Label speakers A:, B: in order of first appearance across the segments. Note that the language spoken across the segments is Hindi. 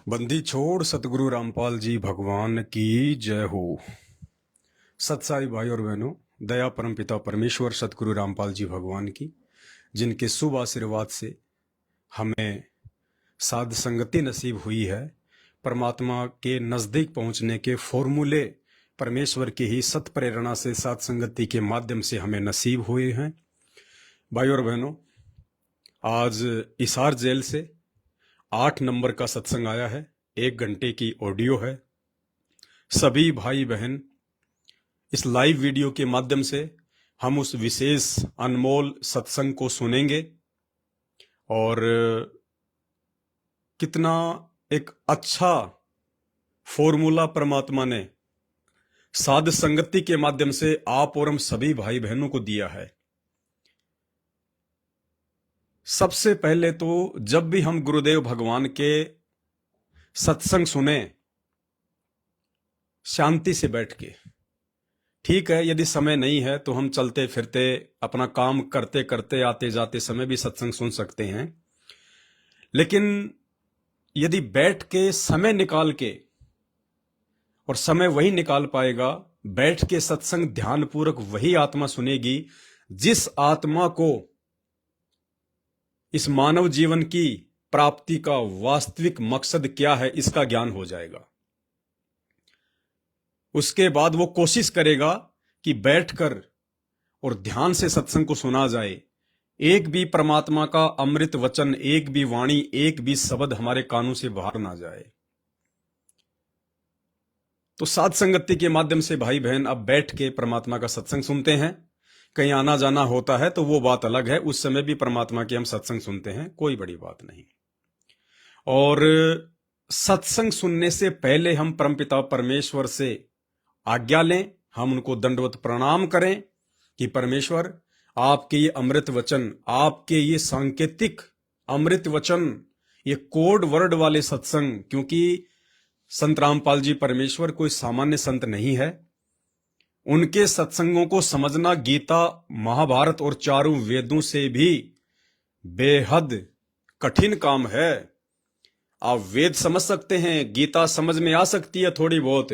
A: बंदी छोड़ सतगुरु रामपाल जी भगवान की जय हो। सत्साई भाई और बहनों, दया परम पिता परमेश्वर सतगुरु रामपाल जी भगवान की, जिनके शुभ आशीर्वाद से हमें साध संगति नसीब हुई है। परमात्मा के नजदीक पहुंचने के फॉर्मूले परमेश्वर की ही सत प्रेरणा से साध संगति के माध्यम से हमें नसीब हुए हैं। भाई और बहनों, आज इसार जेल से 8 नंबर का सत्संग आया है। 1 घंटे की ऑडियो है। सभी भाई बहन इस लाइव वीडियो के माध्यम से हम उस विशेष अनमोल सत्संग को सुनेंगे और कितना एक अच्छा फॉर्मूला परमात्मा ने साध संगति के माध्यम से आप और हम सभी भाई बहनों को दिया है। सबसे पहले तो जब भी हम गुरुदेव भगवान के सत्संग सुने, शांति से बैठ के, ठीक है, यदि समय नहीं है तो हम चलते फिरते अपना काम करते करते आते जाते समय भी सत्संग सुन सकते हैं, लेकिन यदि बैठ के समय निकाल के, और समय वही निकाल पाएगा, बैठ के सत्संग ध्यानपूर्वक वही आत्मा सुनेगी जिस आत्मा को इस मानव जीवन की प्राप्ति का वास्तविक मकसद क्या है इसका ज्ञान हो जाएगा। उसके बाद वो कोशिश करेगा कि बैठकर और ध्यान से सत्संग को सुना जाए। एक भी परमात्मा का अमृत वचन, एक भी वाणी, एक भी शब्द हमारे कानों से बाहर ना जाए। तो साध संगति के माध्यम से भाई बहन अब बैठ के परमात्मा का सत्संग सुनते हैं। कहीं आना जाना होता है तो वो बात अलग है, उस समय भी परमात्मा के हम सत्संग सुनते हैं, कोई बड़ी बात नहीं। और सत्संग सुनने से पहले हम परमपिता परमेश्वर से आज्ञा लें, हम उनको दंडवत प्रणाम करें कि परमेश्वर, आपके ये अमृत वचन, आपके ये सांकेतिक अमृत वचन, ये कोड वर्ड वाले सत्संग, क्योंकि संत रामपाल जी परमेश्वर कोई सामान्य संत नहीं है। उनके सत्संगों को समझना गीता, महाभारत और चारों वेदों से भी बेहद कठिन काम है। आप वेद समझ सकते हैं, गीता समझ में आ सकती है थोड़ी बहुत,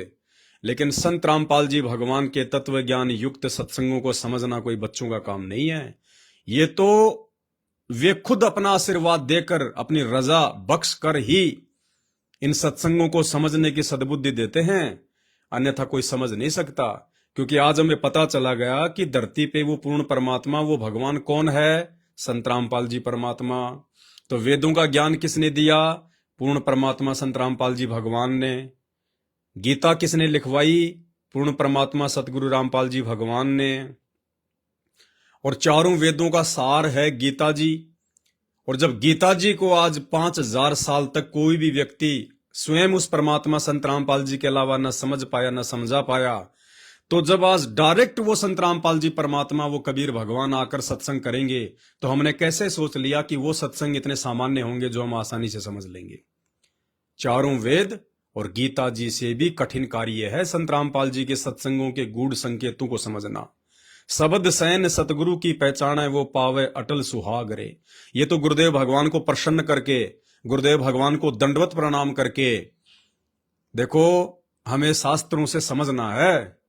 A: लेकिन संत रामपाल जी भगवान के तत्व ज्ञान युक्त सत्संगों को समझना कोई बच्चों का काम नहीं है। ये तो वे खुद अपना आशीर्वाद देकर, अपनी रजा बख्श कर ही इन सत्संगों को समझने की सद्बुद्धि देते हैं, अन्यथा कोई समझ नहीं सकता। क्योंकि आज हमें पता चला गया कि धरती पे वो पूर्ण परमात्मा, वो भगवान कौन है? संत रामपाल जी परमात्मा। तो वेदों का ज्ञान किसने दिया? पूर्ण परमात्मा संत रामपाल जी भगवान ने। गीता किसने लिखवाई? पूर्ण परमात्मा सतगुरु रामपाल जी भगवान ने। और चारों वेदों का सार है गीता जी। और जब गीता जी को आज 5000 साल तक कोई भी व्यक्ति स्वयं उस परमात्मा संत रामपाल जी के अलावा न समझ पाया, न समझा पाया, तो जब आज डायरेक्ट वो संत रामपाल जी परमात्मा, वो कबीर भगवान आकर सत्संग करेंगे, तो हमने कैसे सोच लिया कि वो सत्संग इतने सामान्य होंगे जो हम आसानी से समझ लेंगे। चारों वेद और गीता जी से भी कठिन कार्य है संत रामपाल जी के सत्संगों के गूढ़ संकेतों को समझना। शब्द सैन सतगुरु की पहचान है, वो पावे अटल सुहाग रे। ये तो गुरुदेव भगवान को प्रसन्न करके, गुरुदेव भगवान को दंडवत प्रणाम करके, देखो हमें शास्त्रों से समझना है।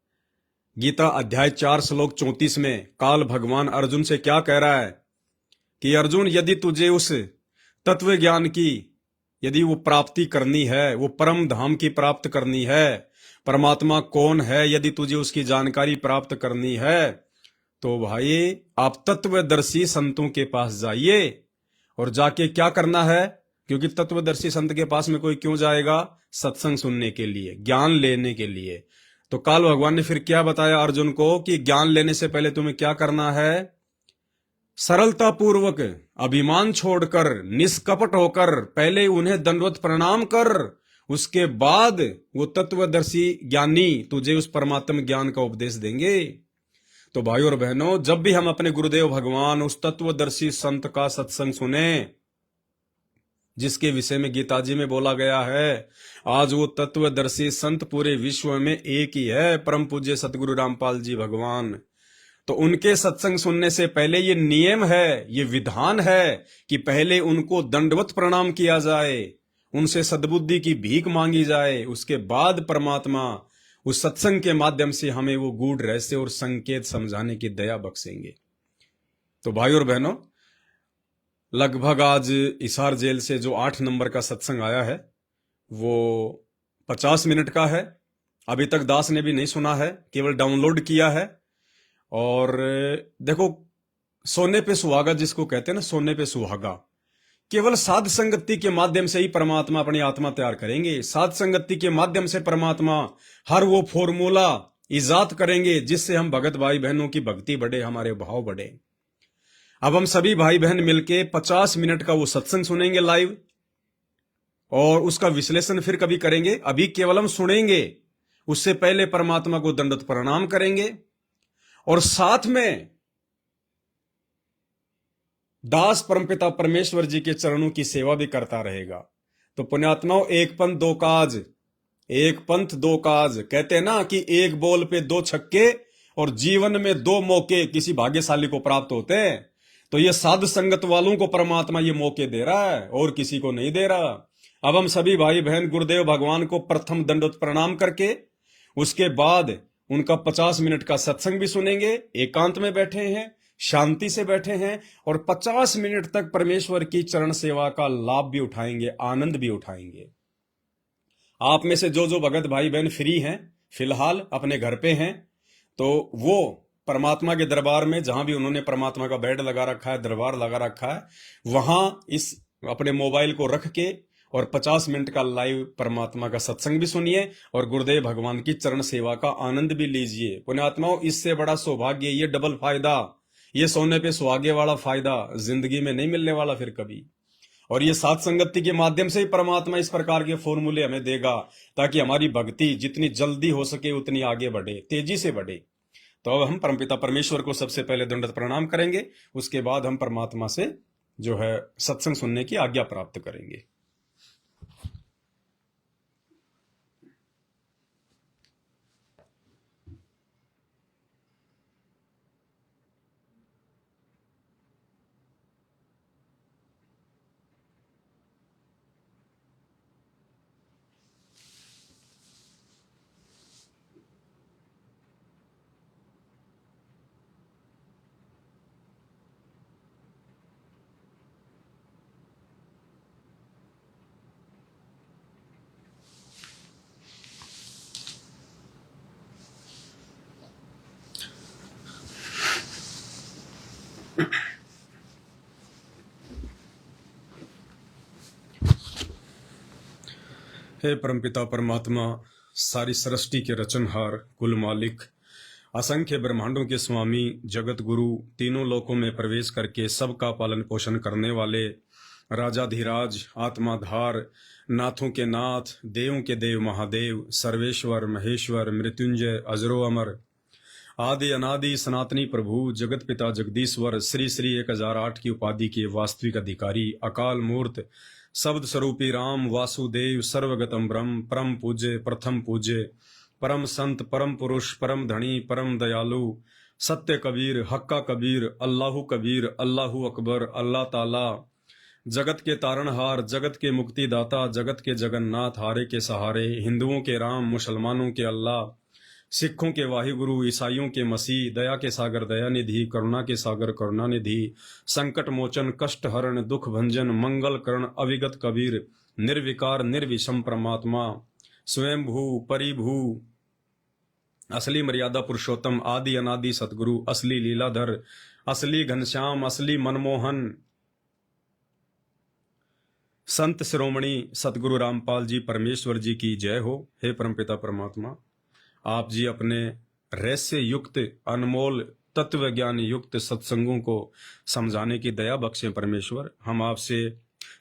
A: गीता अध्याय 4 श्लोक 34 में काल भगवान अर्जुन से क्या कह रहा है कि अर्जुन, यदि तुझे उस तत्व ज्ञान की, यदि वो प्राप्ति करनी है, वो परम धाम की प्राप्त करनी है, परमात्मा कौन है, यदि तुझे उसकी जानकारी प्राप्त करनी है, तो भाई आप तत्वदर्शी संतों के पास जाइए। और जाके क्या करना है? क्योंकि तत्वदर्शी संत के पास में कोई क्यों जाएगा? सत्संग सुनने के लिए, ज्ञान लेने के लिए। तो काल भगवान ने फिर क्या बताया अर्जुन को कि ज्ञान लेने से पहले तुम्हें क्या करना है? सरलता पूर्वक, अभिमान छोड़कर, निष्कपट होकर पहले उन्हें दंडवत प्रणाम कर, उसके बाद वो तत्वदर्शी ज्ञानी तुझे उस परमात्म ज्ञान का उपदेश देंगे। तो भाइयों और बहनों, जब भी हम अपने गुरुदेव भगवान, उस तत्वदर्शी संत का सत्संग सुने, जिसके विषय में गीता जी में बोला गया है, आज वो तत्वदर्शी संत पूरे विश्व में एक ही है, परम पूज्य सतगुरु रामपाल जी भगवान। तो उनके सत्संग सुनने से पहले ये नियम है, ये विधान है कि पहले उनको दंडवत प्रणाम किया जाए, उनसे सद्बुद्धि की भीख मांगी जाए, उसके बाद परमात्मा उस सत्संग के माध्यम से हमें वो गूढ़ रहस्य और संकेत समझाने की दया बख्शेंगे। तो भाई और बहनों, लगभग आज हिसार जेल से जो 8 नंबर का सत्संग आया है वो 50 मिनट का है। अभी तक दास ने भी नहीं सुना है, केवल डाउनलोड किया है। और देखो, सोने पे सुहागा जिसको कहते हैं ना, सोने पे सुहागा, केवल साध संगति के माध्यम से ही परमात्मा अपनी आत्मा तैयार करेंगे। साध संगति के माध्यम से परमात्मा हर वो फॉर्मूला इजाद करेंगे जिससे हम भगत भाई बहनों की भक्ति बढ़े, हमारे भाव बढ़े। अब हम सभी भाई बहन मिलके 50 मिनट का वो सत्संग सुनेंगे लाइव, और उसका विश्लेषण फिर कभी करेंगे। अभी केवल हम सुनेंगे, उससे पहले परमात्मा को दंडवत प्रणाम करेंगे, और साथ में दास परमपिता परमेश्वर जी के चरणों की सेवा भी करता रहेगा। तो पुण्यात्माओं, एक पंथ दो काज, एक पंथ दो काज, कहते हैं ना कि एक बॉल पे 2 छक्के और जीवन में 2 मौके किसी भाग्यशाली को प्राप्त होते हैं। तो ये साध संगत वालों को परमात्मा ये मौके दे रहा है और किसी को नहीं दे रहा। अब हम सभी भाई बहन गुरुदेव भगवान को प्रथम दंडवत प्रणाम करके उसके बाद उनका 50 मिनट का सत्संग भी सुनेंगे। एकांत में बैठे हैं, शांति से बैठे हैं, और 50 मिनट तक परमेश्वर की चरण सेवा का लाभ भी उठाएंगे, आनंद भी उठाएंगे। आप में से जो जो भगत भाई बहन फ्री हैं, फिलहाल अपने घर पे हैं, तो वो परमात्मा के दरबार में, जहां भी उन्होंने परमात्मा का बेड लगा रखा है, दरबार लगा रखा है, वहां इस अपने मोबाइल को रख के और 50 मिनट का लाइव परमात्मा का सत्संग भी सुनिए और गुरुदेव भगवान की चरण सेवा का आनंद भी लीजिए। पुण्यात्माओं, इससे बड़ा सौभाग्य, ये डबल फायदा, ये सोने पे सुहागे वाला फायदा जिंदगी में नहीं मिलने वाला फिर कभी। और ये साथ संगति के माध्यम से ही परमात्मा इस प्रकार के फॉर्मूले हमें देगा ताकि हमारी भक्ति जितनी जल्दी हो सके उतनी आगे बढ़े, तेजी से बढ़े। तो अब हम परमपिता परमेश्वर को सबसे पहले दंडवत प्रणाम करेंगे, उसके बाद हम परमात्मा से जो है सत्संग सुनने की आज्ञा प्राप्त करेंगे। हे परमपिता परमात्मा, सारी सृष्टि के रचनहार, कुल मालिक, असंख्य ब्रह्मांडों के स्वामी, जगत गुरु, तीनों लोकों में प्रवेश करके सबका पालन पोषण करने वाले राजाधिराज, आत्माधार, नाथों के नाथ, देवों के देव महादेव, सर्वेश्वर महेश्वर, मृत्युंजय, अजरो अमर, आदि अनादि सनातनी प्रभु, जगत पिता जगदीश्वर, श्री श्री 1008 की उपाधि के वास्तविक अधिकारी, अकाल मूर्त, शब्द स्वरूपी राम, वासुदेव, सर्वगतम ब्रह्म, परम पूज्य, प्रथम पूज्य, परम संत, परम पुरुष, परम धनी, परम दयालु, सत्य कबीर, हक्का कबीर, अल्लाहु कबीर, अल्लाहु अकबर, अल्लाह ताला, जगत के तारणहार, जगत के मुक्तिदाता, जगत के जगन्नाथ, हारे के सहारे, हिंदुओं के राम, मुसलमानों के अल्लाह, सिखों के वाहिगुरु, ईसाइयों के मसीह, दया के सागर दयानिधि, करुणा के सागर करुणानिधि, संकट मोचन, कष्ट हरण, दुख भंजन, मंगल करण, अविगत कबीर, निर्विकार निर्विषम परमात्मा, स्वयं भू परिभू, असली मर्यादा पुरुषोत्तम, आदि अनादि सतगुरु, असली लीलाधर, असली घनश्याम, असली मनमोहन, संत शिरोमणि सतगुरु रामपाल जी परमेश्वर जी की जय हो। हे परमपिता परमात्मा, आप जी अपने रहस्य युक्त, अनमोल, तत्व ज्ञान युक्त सत्संगों को समझाने की दया बख्शें परमेश्वर। हम आपसे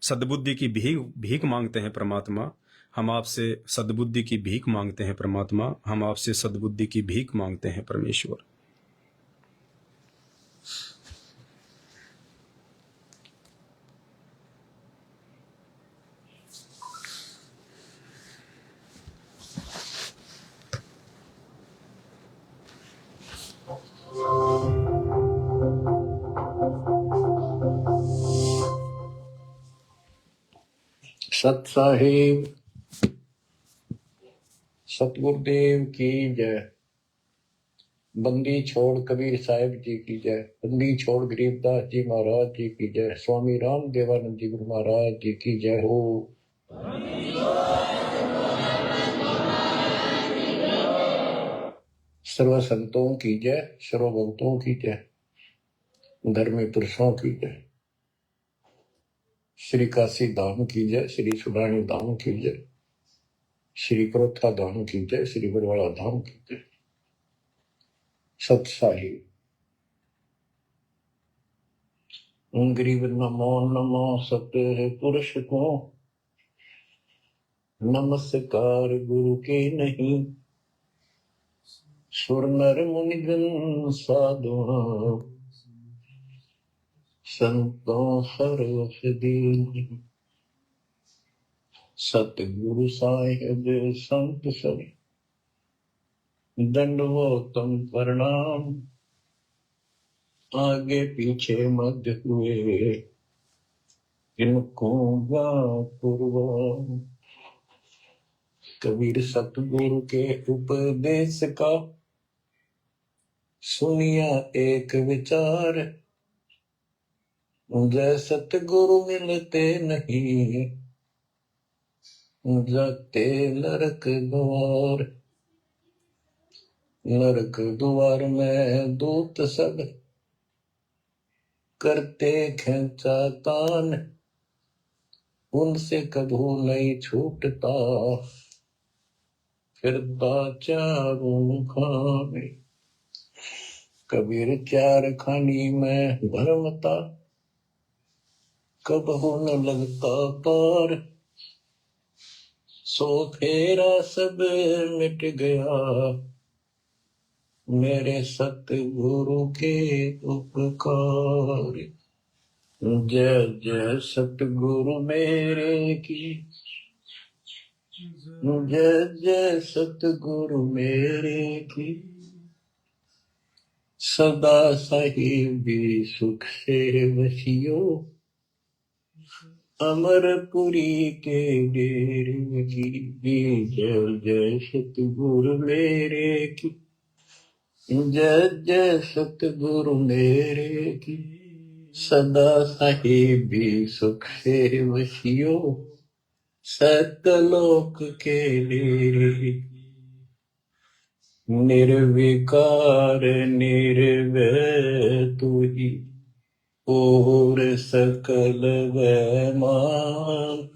A: सद्बुद्धि की भीख मांगते हैं परमात्मा, हम आपसे सद्बुद्धि की भीख मांगते हैं परमात्मा, हम आपसे सद्बुद्धि की भीख मांगते हैं परमेश्वर।
B: सत साहिब सतगुरुदेव की जय। बंदी छोड़ कबीर साहिब जी की जय। बंदी छोड़ गरीबदास जी महाराज जी की जय। स्वामी राम देवानंद जी गुरु महाराज जी की जय हो। सर्व संतों की जय, सर्व भक्तों की जय, धर्मी पुरुषों की जय। श्री काशी धाम की जय, श्री सुडानी धाम की जय, श्री क्रोथा धाम की जय, श्री बरवाड़ा धाम की जय। सत साहिब गरीब नमो नमो सत पुरुष को नमस्कार गुरु के नहीं। सुर नर मुनिगण साधु संतों सर्वसदीन। सतगुरु साहिब संत सब दंडवतम प्रणाम। आगे पीछे मध्य हुए इनको पूर्व। कबीर सतगुरु के उपदेश का सुनिया एक विचार। जय सतगुरु मिलते नहीं जाते नरक द्वार। नरक द्वार में दूत सब करते खेचा तान। उनसे कभू नहीं छूटता फिरता चारों खाने। कबीर चार खानी में भरमता कबहू न लगता पार। सो फेरा सब मिट गया मेरे सतगुरु के उपकार। जय जय सतगुरु मेरे की, जय जय सतगुरु मेरे की। सदा साहिबी सुख से वसियो अमरपुरी के डेरे की। जय जय सतगुरु मेरे की, जय जय सतगुरु मेरे की। सदा साहिबी सुख से वसियो सतलोक के डेरे। निर्विकार निर्भय तू ही और सकल वैमान।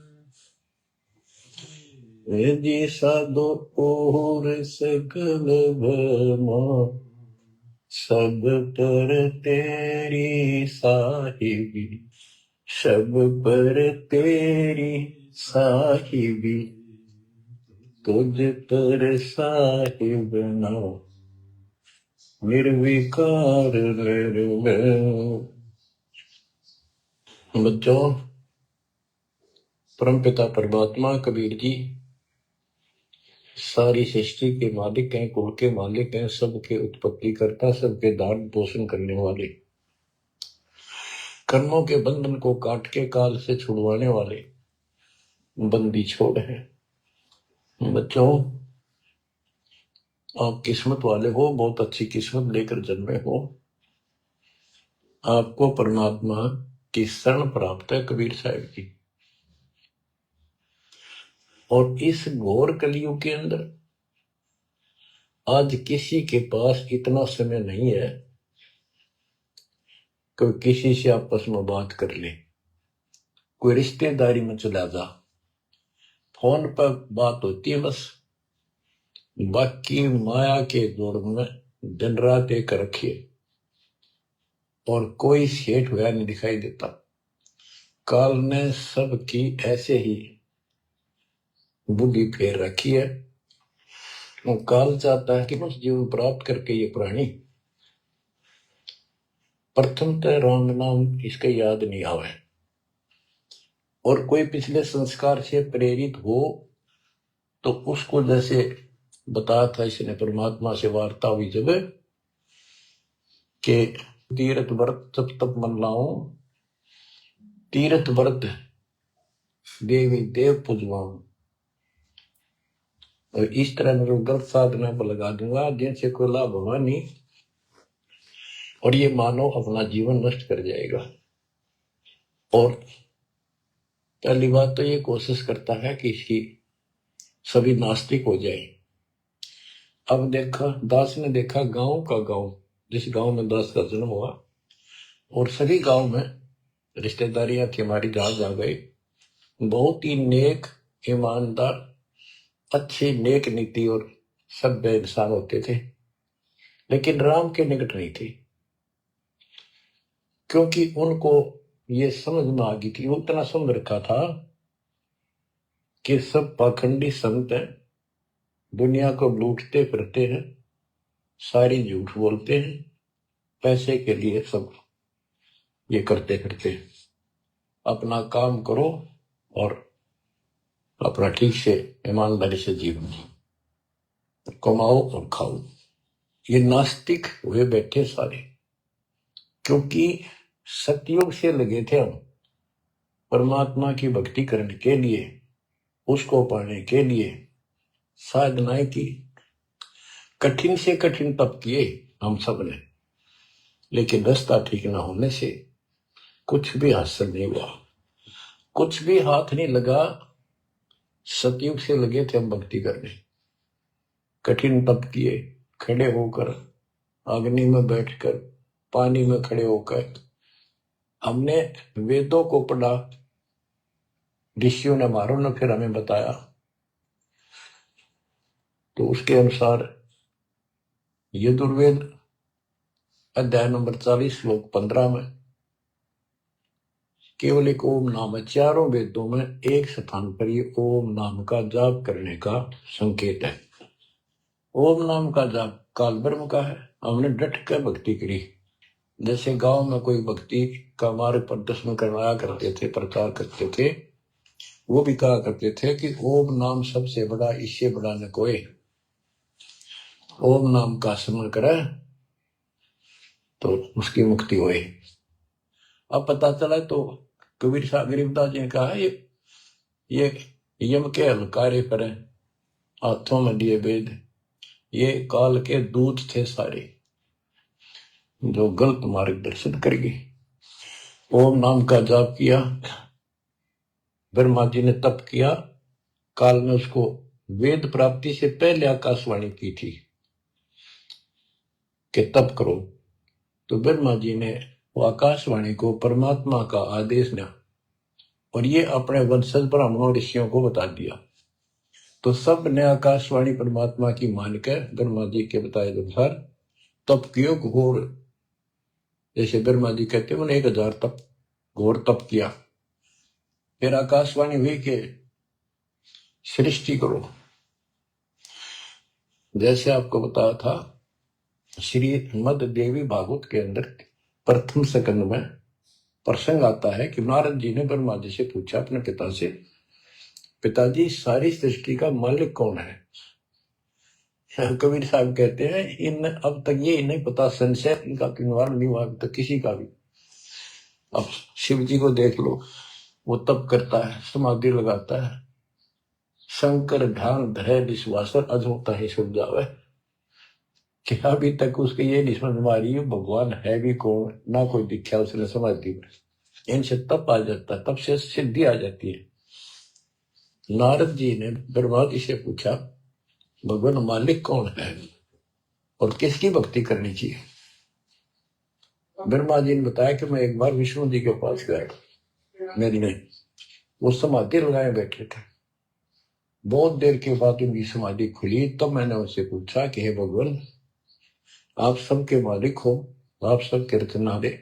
B: जी साधो और सकल वैमान। सब पर तेरी साहिबी, सब पर तेरी साहिबी। तुझ पर साहिब नाम निर्विकार निर्भय। बच्चों, परमपिता परमात्मा कबीर जी सारी सृष्टि के मालिक हैं, कुल के मालिक हैं, सबके उत्पत्ति करता, सबके दान पोषण करने वाले, कर्मों के बंधन को काट के काल से छुड़वाने वाले बंदी छोड़ है। बच्चों, आप किस्मत वाले हो, बहुत अच्छी किस्मत लेकर जन्मे हो। आपको परमात्मा की शरण प्राप्त है कबीर साहिब की। और इस घोर कलयुग के अंदर आज किसी के पास इतना समय नहीं है कि किसी से आपस में बात कर ले, कोई रिश्तेदारी में चला जा, फोन पर बात होती है बस। बाकी माया के दौर में दिन रात एक रखिए और कोई सेठ हुआ नहीं दिखाई देता। काल ने सबकी ऐसे ही बुद्धि फेर रखी है। वो काल चाहता है कि बस जीवन प्राप्त करके ये प्राणी प्रथमतः राम नाम इसके याद नहीं आवे, और कोई पिछले संस्कार से प्रेरित हो तो उसको, जैसे बताया था इसने परमात्मा से वार्ता हुई जब के तीर्थ व्रत तप तप मन लाऊं। तीर्थ व्रत देवी देव पूजवाऊं, और इस तरह मैं गलत साधना पर लगा दूंगा जिनसे कोई लाभ होगा नहीं, और ये मानव अपना जीवन नष्ट कर जाएगा। और पहली बात तो ये कोशिश करता है कि इसकी सभी नास्तिक हो जाए। अब देखा, दास ने देखा गांव का गांव, जिस गांव में दास का जन्म हुआ, और सभी गांव में रिश्तेदारियां थी हमारी, जहां जहां गए बहुत ही नेक, ईमानदार, अच्छे, नेक नीति और सभ्य इंसान होते थे, लेकिन राम के निकट नहीं थे, क्योंकि उनको ये समझ में आ गई थी, वो इतना समझ रखा था कि सब पाखंडी संत हैं, दुनिया को लूटते फिरते हैं, सारी झूठ बोलते हैं, पैसे के लिए सब ये करते फिरते हैं। अपना काम करो और अपना ठीक से ईमानदारी से जीवन कमाओ और खाओ। ये नास्तिक हुए बैठे सारे, क्योंकि सतयुग से लगे थे हम परमात्मा की भक्ति करने के लिए, उसको पाने के लिए साधनाएं की, कठिन से कठिन तप किए हम सब ने, लेकिन रास्ता ठीक ना होने से कुछ भी हासिल नहीं हुआ, कुछ भी हाथ नहीं लगा। सतयुग से लगे थे हम भक्ति करने, कठिन तप किए, खड़े होकर, अग्नि में बैठकर, पानी में खड़े होकर, हमने वेदों को पढ़ा, ऋषियों ने हमारों ने फिर हमें बताया, तो उसके अनुसार यजुर्वेद अध्याय नंबर 40 श्लोक 15 में केवल एक ओम नाम है। चारों वेदों में एक स्थान पर ये ओम नाम का जाप करने का संकेत है। ओम नाम का जाप काल ब्रह्म का है। हमने डट कर भक्ति करी। जैसे गांव में कोई भक्ति का मार्ग प्रदर्शन करवाया करते थे, प्रचार करते थे, वो भी कहा करते थे कि ओम नाम सबसे बड़ा, इससे बड़ा न कोई। ओम नाम का स्मरण करे तो उसकी मुक्ति हुई। अब पता चला तो कबीर साहब गरीबदास जी ने कहा ये यम के हलकारे करें, हाथों में लिए वेद, ये काल के दूत थे सारे, जो गलत मार्गदर्शन करेंगे। ओम नाम का जाप किया, ब्रह्मा जी ने तप किया, काल में उसको वेद प्राप्ति से पहले आकाशवाणी की थी कि तप करो, तो ब्रह्मा जी ने वो आकाशवाणी को परमात्मा का आदेश दिया और ये अपने वंशज ब्राह्मणों ऋषियों को बता दिया। तो सब ने आकाशवाणी परमात्मा की मानकर ब्रह्मा जी के बताए अनुसार तप कियो घोर, जैसे ब्रह्मा जी कहते हैं उन्हें 1000 तप घोर तप किया। फिर आकाशवाणी हुई कि सृष्टि करो। जैसे आपको बताया था, श्रीमद देवी भागवत के अंदर प्रथम स्कंद में प्रसंग आता है कि नारद जी ने ब्रह्मा जी से पूछा अपने पिता से, पिताजी सारी सृष्टि का मालिक कौन है? कबीर साहब कहते हैं इन अब तक ये नहीं पता, संशय इनका निवारण नहीं हुआ अब तक किसी का भी। अब शिव जी को देख लो, वो तप करता है, समाधि लगाता है, शंकर ध्यान धरे विश्वासर अधोता ही सुन जावे, कि अभी तक उसके ये नहीं समझ में आ रही है भगवान है भी कौन, ना कोई दिखा उसने समाधि में। इनसे तप आ जाता है, तब से सिद्धि आ जाती है। नारद जी ने ब्रह्मा जी से पूछा भगवान मालिक कौन है और किसकी भक्ति करनी चाहिए? ब्रह्मा जी ने बताया कि मैं एक बार विष्णु जी के पास गया, मेरी नहीं, वो समाधि लगाए बैठे थे। बहुत देर के बाद उनकी समाधि खुली, तब मैंने उनसे पूछा कि हे भगवान, आप सबके मालिक हो, आप सबके रचनारे,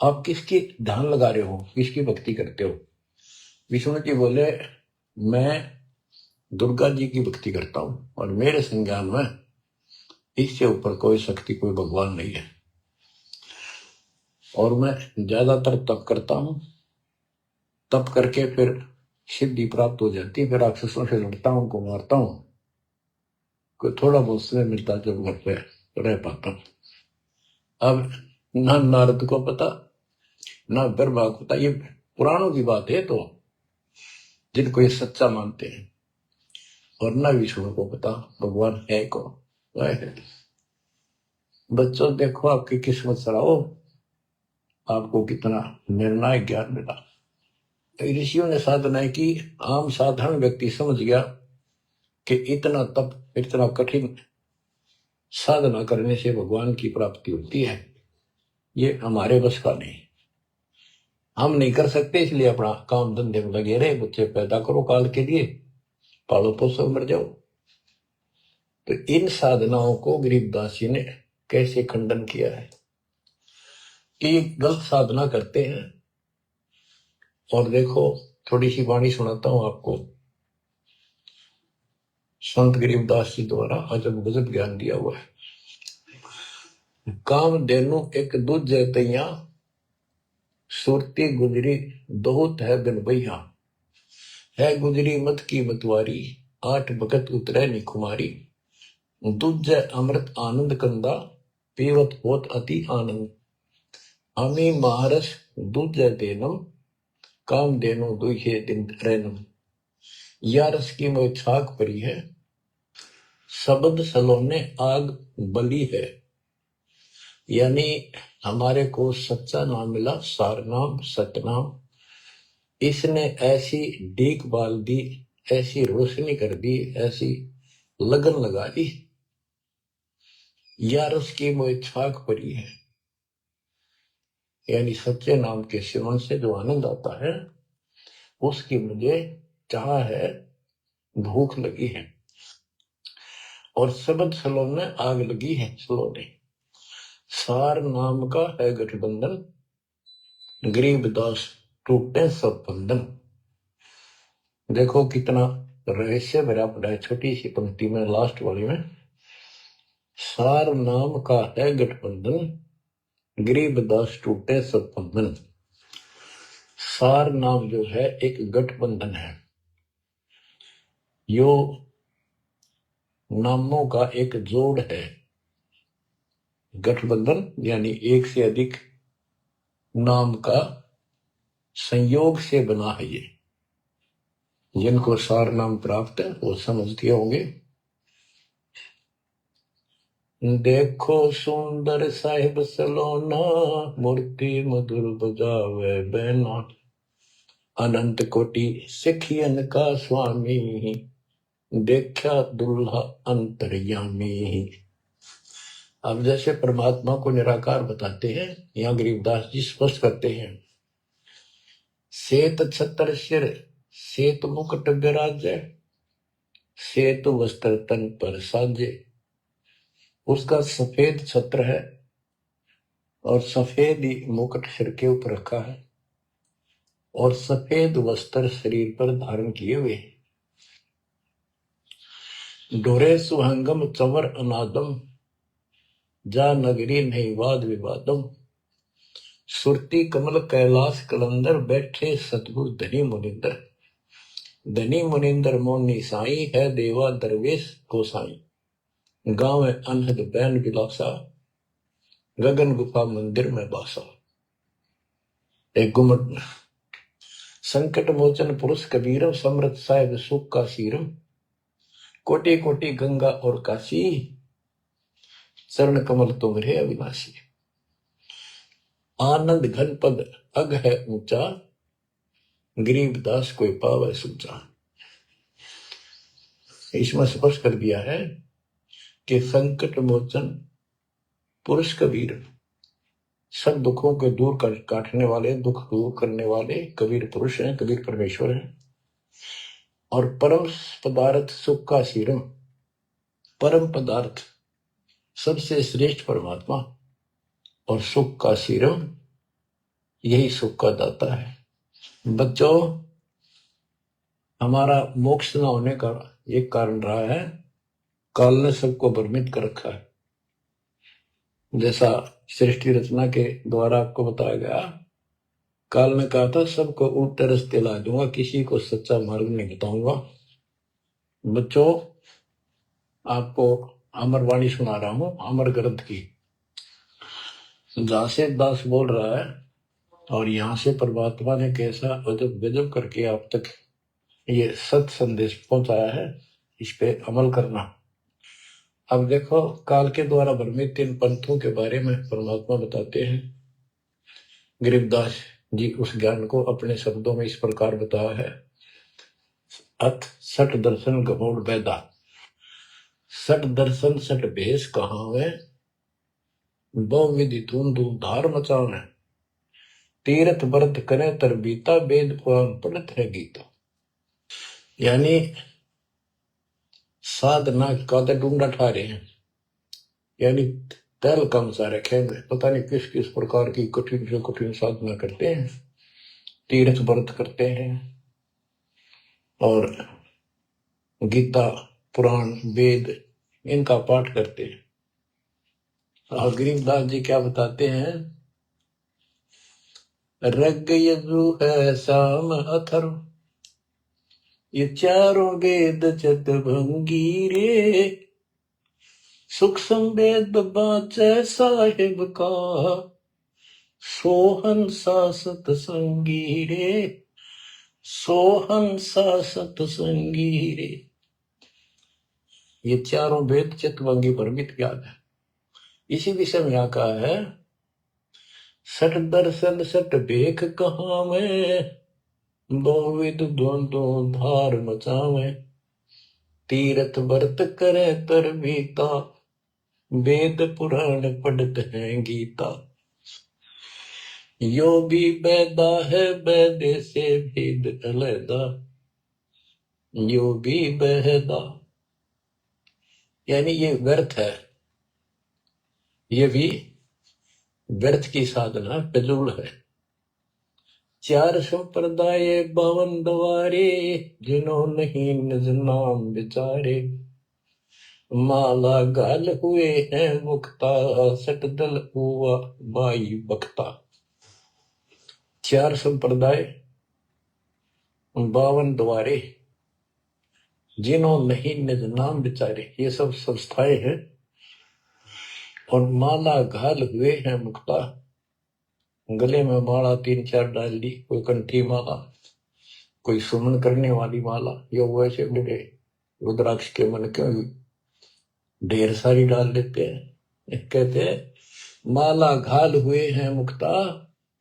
B: आप किसकी ध्यान लगा रहे हो, किसकी भक्ति करते हो? विष्णु जी बोले मैं दुर्गा जी की भक्ति करता हूं और मेरे संज्ञान में इससे ऊपर कोई शक्ति, कोई भगवान नहीं है, और मैं ज्यादातर तप करता हूं, तप करके फिर सिद्धि प्राप्त हो जाती है, फिर राक्षसों से लड़ता हूं, उनको मारता हूं, कोई थोड़ा बहुत समय मिलता जब घर पे रह पाता हूं। अब ना नारद को पता, ना ब्रह्मा को पता, ये पुराणों की बात है। तो जिनको ये सच्चा मानते हैं, और न विष्णु को पता भगवान है कौन। बच्चों देखो आपकी किस्मत सराहो, आपको कितना निर्णायक ज्ञान मिला। ऋषियों ने साधना की, आम साधारण व्यक्ति समझ गया कि इतना तप, इतना कठिन साधना करने से भगवान की प्राप्ति होती है, ये हमारे बस का नहीं, हम नहीं कर सकते, इसलिए अपना काम धंधे में लगे रहे, बच्चे पैदा करो काल के लिए, पालो पोसो मर जाओ। तो इन साधनाओं को गरीबदास जी ने कैसे खंडन किया है कि गलत साधना करते हैं। और देखो थोड़ी सी वाणी सुनाता हूं आपको, संत गरीबदास जी द्वारा अजब गजब ज्ञान दिया हुआ है। काम देनु एक दूजे तैया, सुरती गुजरी बहुत है बिन भैया, है गुजरी मत की मतवारी, 8 भगत उतरे नी कुमारी, दूजे अमृत आनंद कंदा, पीवत होत अति आनंद, अमी महारस दूजे देनम, काम देनो दुहे दिन रैनम, या रस की मोह छाक परी है, शब्द सलोने आग बली है। यानी हमारे को सच्चा नाम मिला, सार नाम सतनाम, इसने ऐसी डीक बाल दी, ऐसी रोशनी कर दी, ऐसी लगन लगा दी, या रस की मोह छाक परी है। यानी सच्चे नाम के सेवन से जो आनंद आता है उसकी मुझे चाह है, भूख लगी है। और शब्द सलोने आग लगी है, सलोने सार नाम का है गठबंधन, गरीबदास टूटे सब बंधन। देखो कितना रहस्य भरा पड़ा है छोटी सी पंक्ति में, लास्ट वाली में, सार नाम का है गठबंधन, गरीबदास टूटे सब बंधन। सार नाम जो है एक गठबंधन है, यो नामों का एक जोड़ है। गठबंधन यानी एक से अधिक नाम का संयोग से बना है ये। जिनको सार नाम प्राप्त है वो समझते होंगे। देखो सुंदर साहिब सलोना, मूर्ति मधुर बजावे बैना, अनंत कोटि सिखियन का स्वामी, देखा दुल्हा अंतर्यामी। अब जैसे परमात्मा को निराकार बताते हैं, यहाँ गरीबदास जी स्पष्ट करते हैं, श्वेत छत्र सिर श्वेत मुकुट विराजे, श्वेत वस्त्र तन पर साजे। उसका सफेद छत्र है और सफेद ही मुकुट सिर के ऊपर रखा है और सफेद वस्त्र शरीर पर धारण किए हुए हैं। डोरे सुहंगम चवर अनादम, जा नगरी नहीं वाद विवादम, सुरती कमल कैलाश कलंदर, बैठे सतगुरु धनी मुनिंदर। धनी मुनिंदर मोनी साई, है देवा दरवेश गोसाई, गांव अनहद बैन बिलासा, गगन गुफा मंदिर में बासा। एक गुमट संकट मोचन पुरुष कबीरम, समृत साहिब सुख का सीरम, कोटि कोटि गंगा और काशी, चरण कमल तुम्हारे अविनाशी। आनंद घन पद अग है ऊंचा, गरीबदास कोई पावे सूचा। इसमें स्पष्ट कर दिया है कि संकट मोचन पुरुष कबीर, सब दुखों के दूर काटने वाले, दुख दूर करने वाले कबीर पुरुष हैं, कबीर परमेश्वर हैं। और परम पदार्थ सुख का सीरम, परम पदार्थ सबसे श्रेष्ठ परमात्मा और सुख का सीरम, यही सुख का दाता है। बच्चों, हमारा मोक्ष न होने का एक कारण रहा है, काल ने सबको भ्रमित कर रखा है। जैसा सृष्टि रचना के द्वारा आपको बताया गया, काल ने कहा था सबको उल्टे रास्ते ला दूंगा, किसी को सच्चा मार्ग नहीं बताऊंगा। बच्चों, आपको अमरवाणी सुना रहा हूं, अमर ग्रंथ की, जहां से दास बोल रहा है और यहां से परमात्मा ने कैसा अजब गजब करके आप तक ये सत संदेश पहुंचाया है, इस पे अमल करना। अब देखो, काल के द्वारा भ्रमित इन पंथों के बारे में परमात्मा बताते हैं। गरीबदास जी उस ज्ञान को अपने शब्दों में इस प्रकार बताया है। अथ सठ दर्शन गमोड़ बैदा, सठ दर्शन सठ भेष कहावे, बहुविधि धूम धूम धार मचावे, तीर्थ व्रत करे तर बीता, वेद पुराण पढ़त है गीता। यानी साधना का तो ढूंढा ठा रहे हैं, यानी तल कम सा रखेंगे, पता नहीं किस किस प्रकार की कठिन से कठिन साधना करते हैं, तीर्थ व्रत करते हैं और गीता पुराण वेद इनका पाठ करते हैं। और गरीबदास जी क्या बताते हैं, रग यजु है शाम अथर्व, ये चारों वेद चतुर्भंगी रे, सूक्ष्म वेद बाचे साहिब का, सोहन सा सतसंगी रे, सोहन सा सतसंगी रे। ये चारों वेद चतुर्भंगी परमित ज्ञान है। इसी विषय में यहाँ कहा है, सठ दर्शन सठ भेख कहाँ में, बहुविध द्वंद्व धार मचावे, तीर्थ व्रत करे तर बीता, वेद पुराण पढ़त है गीता। यो भी बैदा है बैदे से भेद अलैदा, यो भी बहदा, यानी ये व्यर्थ है, ये भी व्यर्थ की साधना फिजूल है। चार संप्रदाय बावन द्वारे, जिन्हों नहीं निज नाम विचारे, माला गाल हुए हैं मुक्ता, सट दल हुआ बाई बख्ता। चार संप्रदाय 52 द्वारे, जिन्हों नहीं निज नाम विचारे, ये सब संस्थाएं हैं। और माला घाल हुए हैं मुक्ता, गले में माला 3-4 डाल दी, कोई कंठी माला, कोई सुमन करने वाली माला, या वैसे बड़े रुद्राक्ष के मन के ढेर सारी डाल लेते हैं। कहते हैं माला घाल हुए हैं मुक्ता,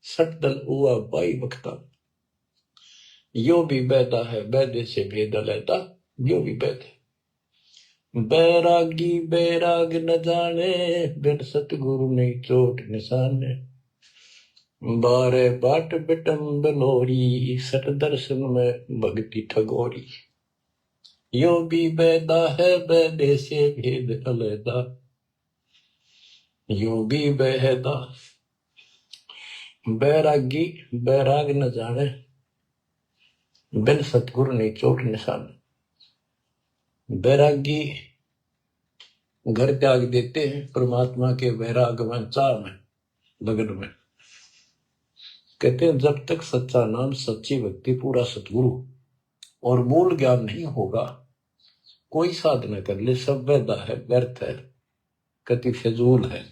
B: सट दल हुआ बाई बख्ता। यो भी बैदा है बैदे से भेद अलैदा, यो भी बैद है। बैरागी बैराग न जाने, बिन सतगुरु नहीं चोट निशाने, बारे बाट बिटम बलोरी, सट दर्शन में भक्ति ठगोरी। यो भी बैदा है बैदे से भेद अलैदा, यो भी बैदा। बैरागी बैराग न जाने, बिन सतगुरु नहीं चोट निशान। बैरागी घर त्याग देते हैं परमात्मा के वैराग में, चाह में, लगन में। कहते हैं जब तक सच्चा नाम, सच्ची भक्ति, पूरा सतगुरु और मूल ज्ञान नहीं होगा, कोई साधना कर ले सब वैदा है, व्यर्थ है, कति फिजूल है।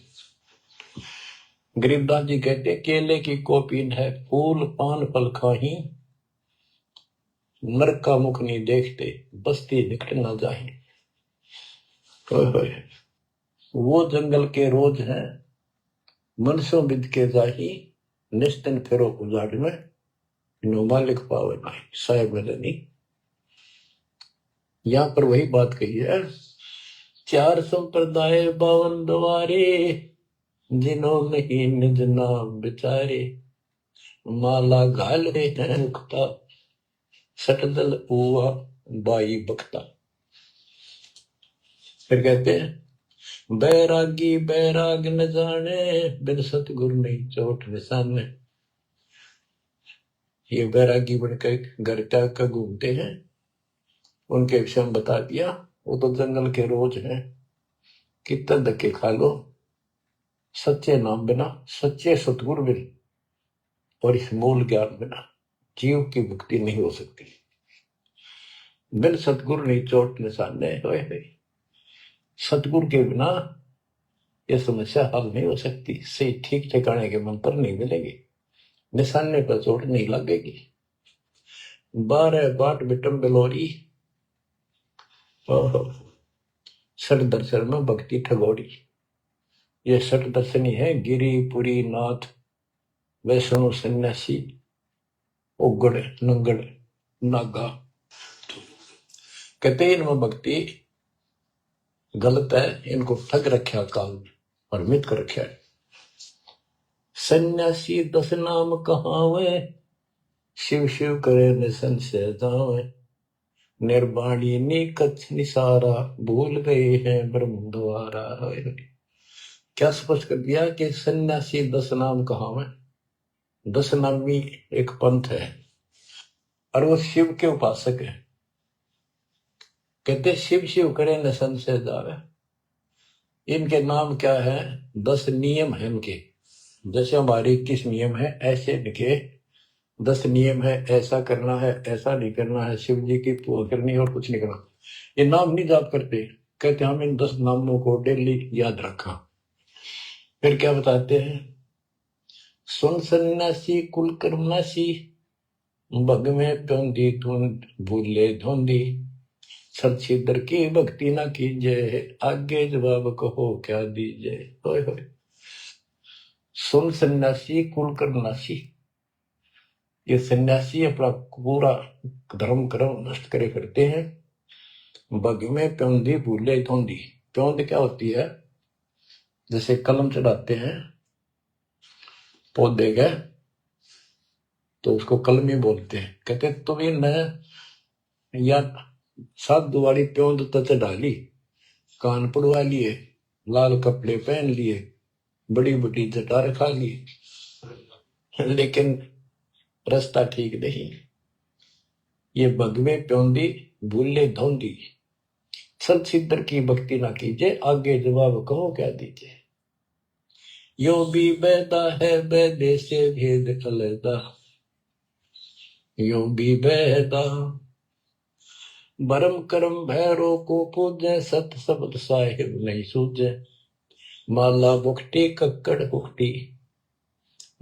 B: गरीबदास जी कहते केले की कोपीन है, फूल पान फल खाही, नरक का मुख नहीं देखते, बस्ती निकल ना जाए। वो जंगल के रोज हैं, मनसों बिद के जाही, निस्तिन फिरो उजाड़ में, नो मालिक पावे नहीं साहेब नहीं। यहां पर वही बात कही है, चार संप्रदाय 52 द्वारे, जिन्हों नहीं निज नाम विचारे, माला घाल है मुक्ता, सटदल हुआ बाई बख्ता। फिर कहते हैं बैरागी बैराग न जाने, बिन सतगुरु नहीं चोट निशाने। ये बैरागी बनकर घर त्याग कर घूमते हैं, उनके विषय में बता दिया, वो तो जंगल के रोज हैं, कितना धक्के खा लो, सच्चे नाम बिना, सच्चे सतगुरु बिना और इस मूल ज्ञान बिना जीव की मुक्ति नहीं हो सकती। बिन सतगुरु नहीं चोट निशाने, सतगुरु के बिना यह समस्या हल नहीं हो सकती। सही ठीक ठिकाने के मंत्र नहीं मिलेंगे, निशाने पर चोट नहीं लगेगी। 12 बाट बिटम बिलोरी, सठ दर्शन में भक्ति ठगोरी। ये सठ दर्शनी है गिरी पुरी नाथ वैष्णो सन्यासी उगड़ नंगड़ नागा। कहते हैं इनमें भक्ति गलत है, इनको ठग रखा काल भ्रमित कर रखा है। सन्यासी 10 नाम कहावे, शिव शिव करे न संशय जावे। निर्वाणी निकच निसारा, भूल गए हैं ब्रह्म द्वारा। क्या स्पष्ट कर दिया कि सन्यासी 10 नाम कहावे। 10 नामी एक पंथ है और वो शिव के उपासक है। कहते शिव शिव करे न संशय जावे। इनके नाम क्या है? 10 नियम है इनके। जैसे हमारे 21 नियम है, ऐसे इनके 10 नियम है। ऐसा करना है, ऐसा नहीं करना है, शिव जी की पूजा करनी है और कुछ नहीं करना। ये नाम नहीं जाप करते। कहते हम इन 10 नामों को डेली याद रखा। फिर क्या बताते हैं? सुन सन्यासी कुल कर्मनासी, भग में प्योंदी धुंध भूले धोंदी। सचिदर की भक्ति ना कीजिए, आगे जवाब कहो क्या दीजिए। होय होय। सुन सन्यासी कुल कर्मनासी, ये सन्यासी अपना पूरा धर्म कर्म नष्ट करे करते हैं। बग में प्योंदी भूले धोंदी। प्योंद क्या होती है? जैसे कलम चढ़ाते हैं पौधे के, तो उसको कलमी बोलते हैं। कहते तुम इन या साधु वाली प्योंद तो चढ़ा ली, कान पड़वा लिए, लाल कपड़े पहन लिए, बड़ी बड़ी जटा रखा ली, लेकिन रास्ता ठीक नहीं। ये भगवे प्योंदी भूले धोंदी। सत सिद्धर की भक्ति ना कीजिए, आगे जवाब कहो क्या दीजिए। यो भी बैदा है बैदे से भेद अलैदा। यो भी बैदा भरम कर्म भैरो को पूजे, सत शब्द साहिब नहीं सूझे। माला बुखटी कक्कड़ बुखटी,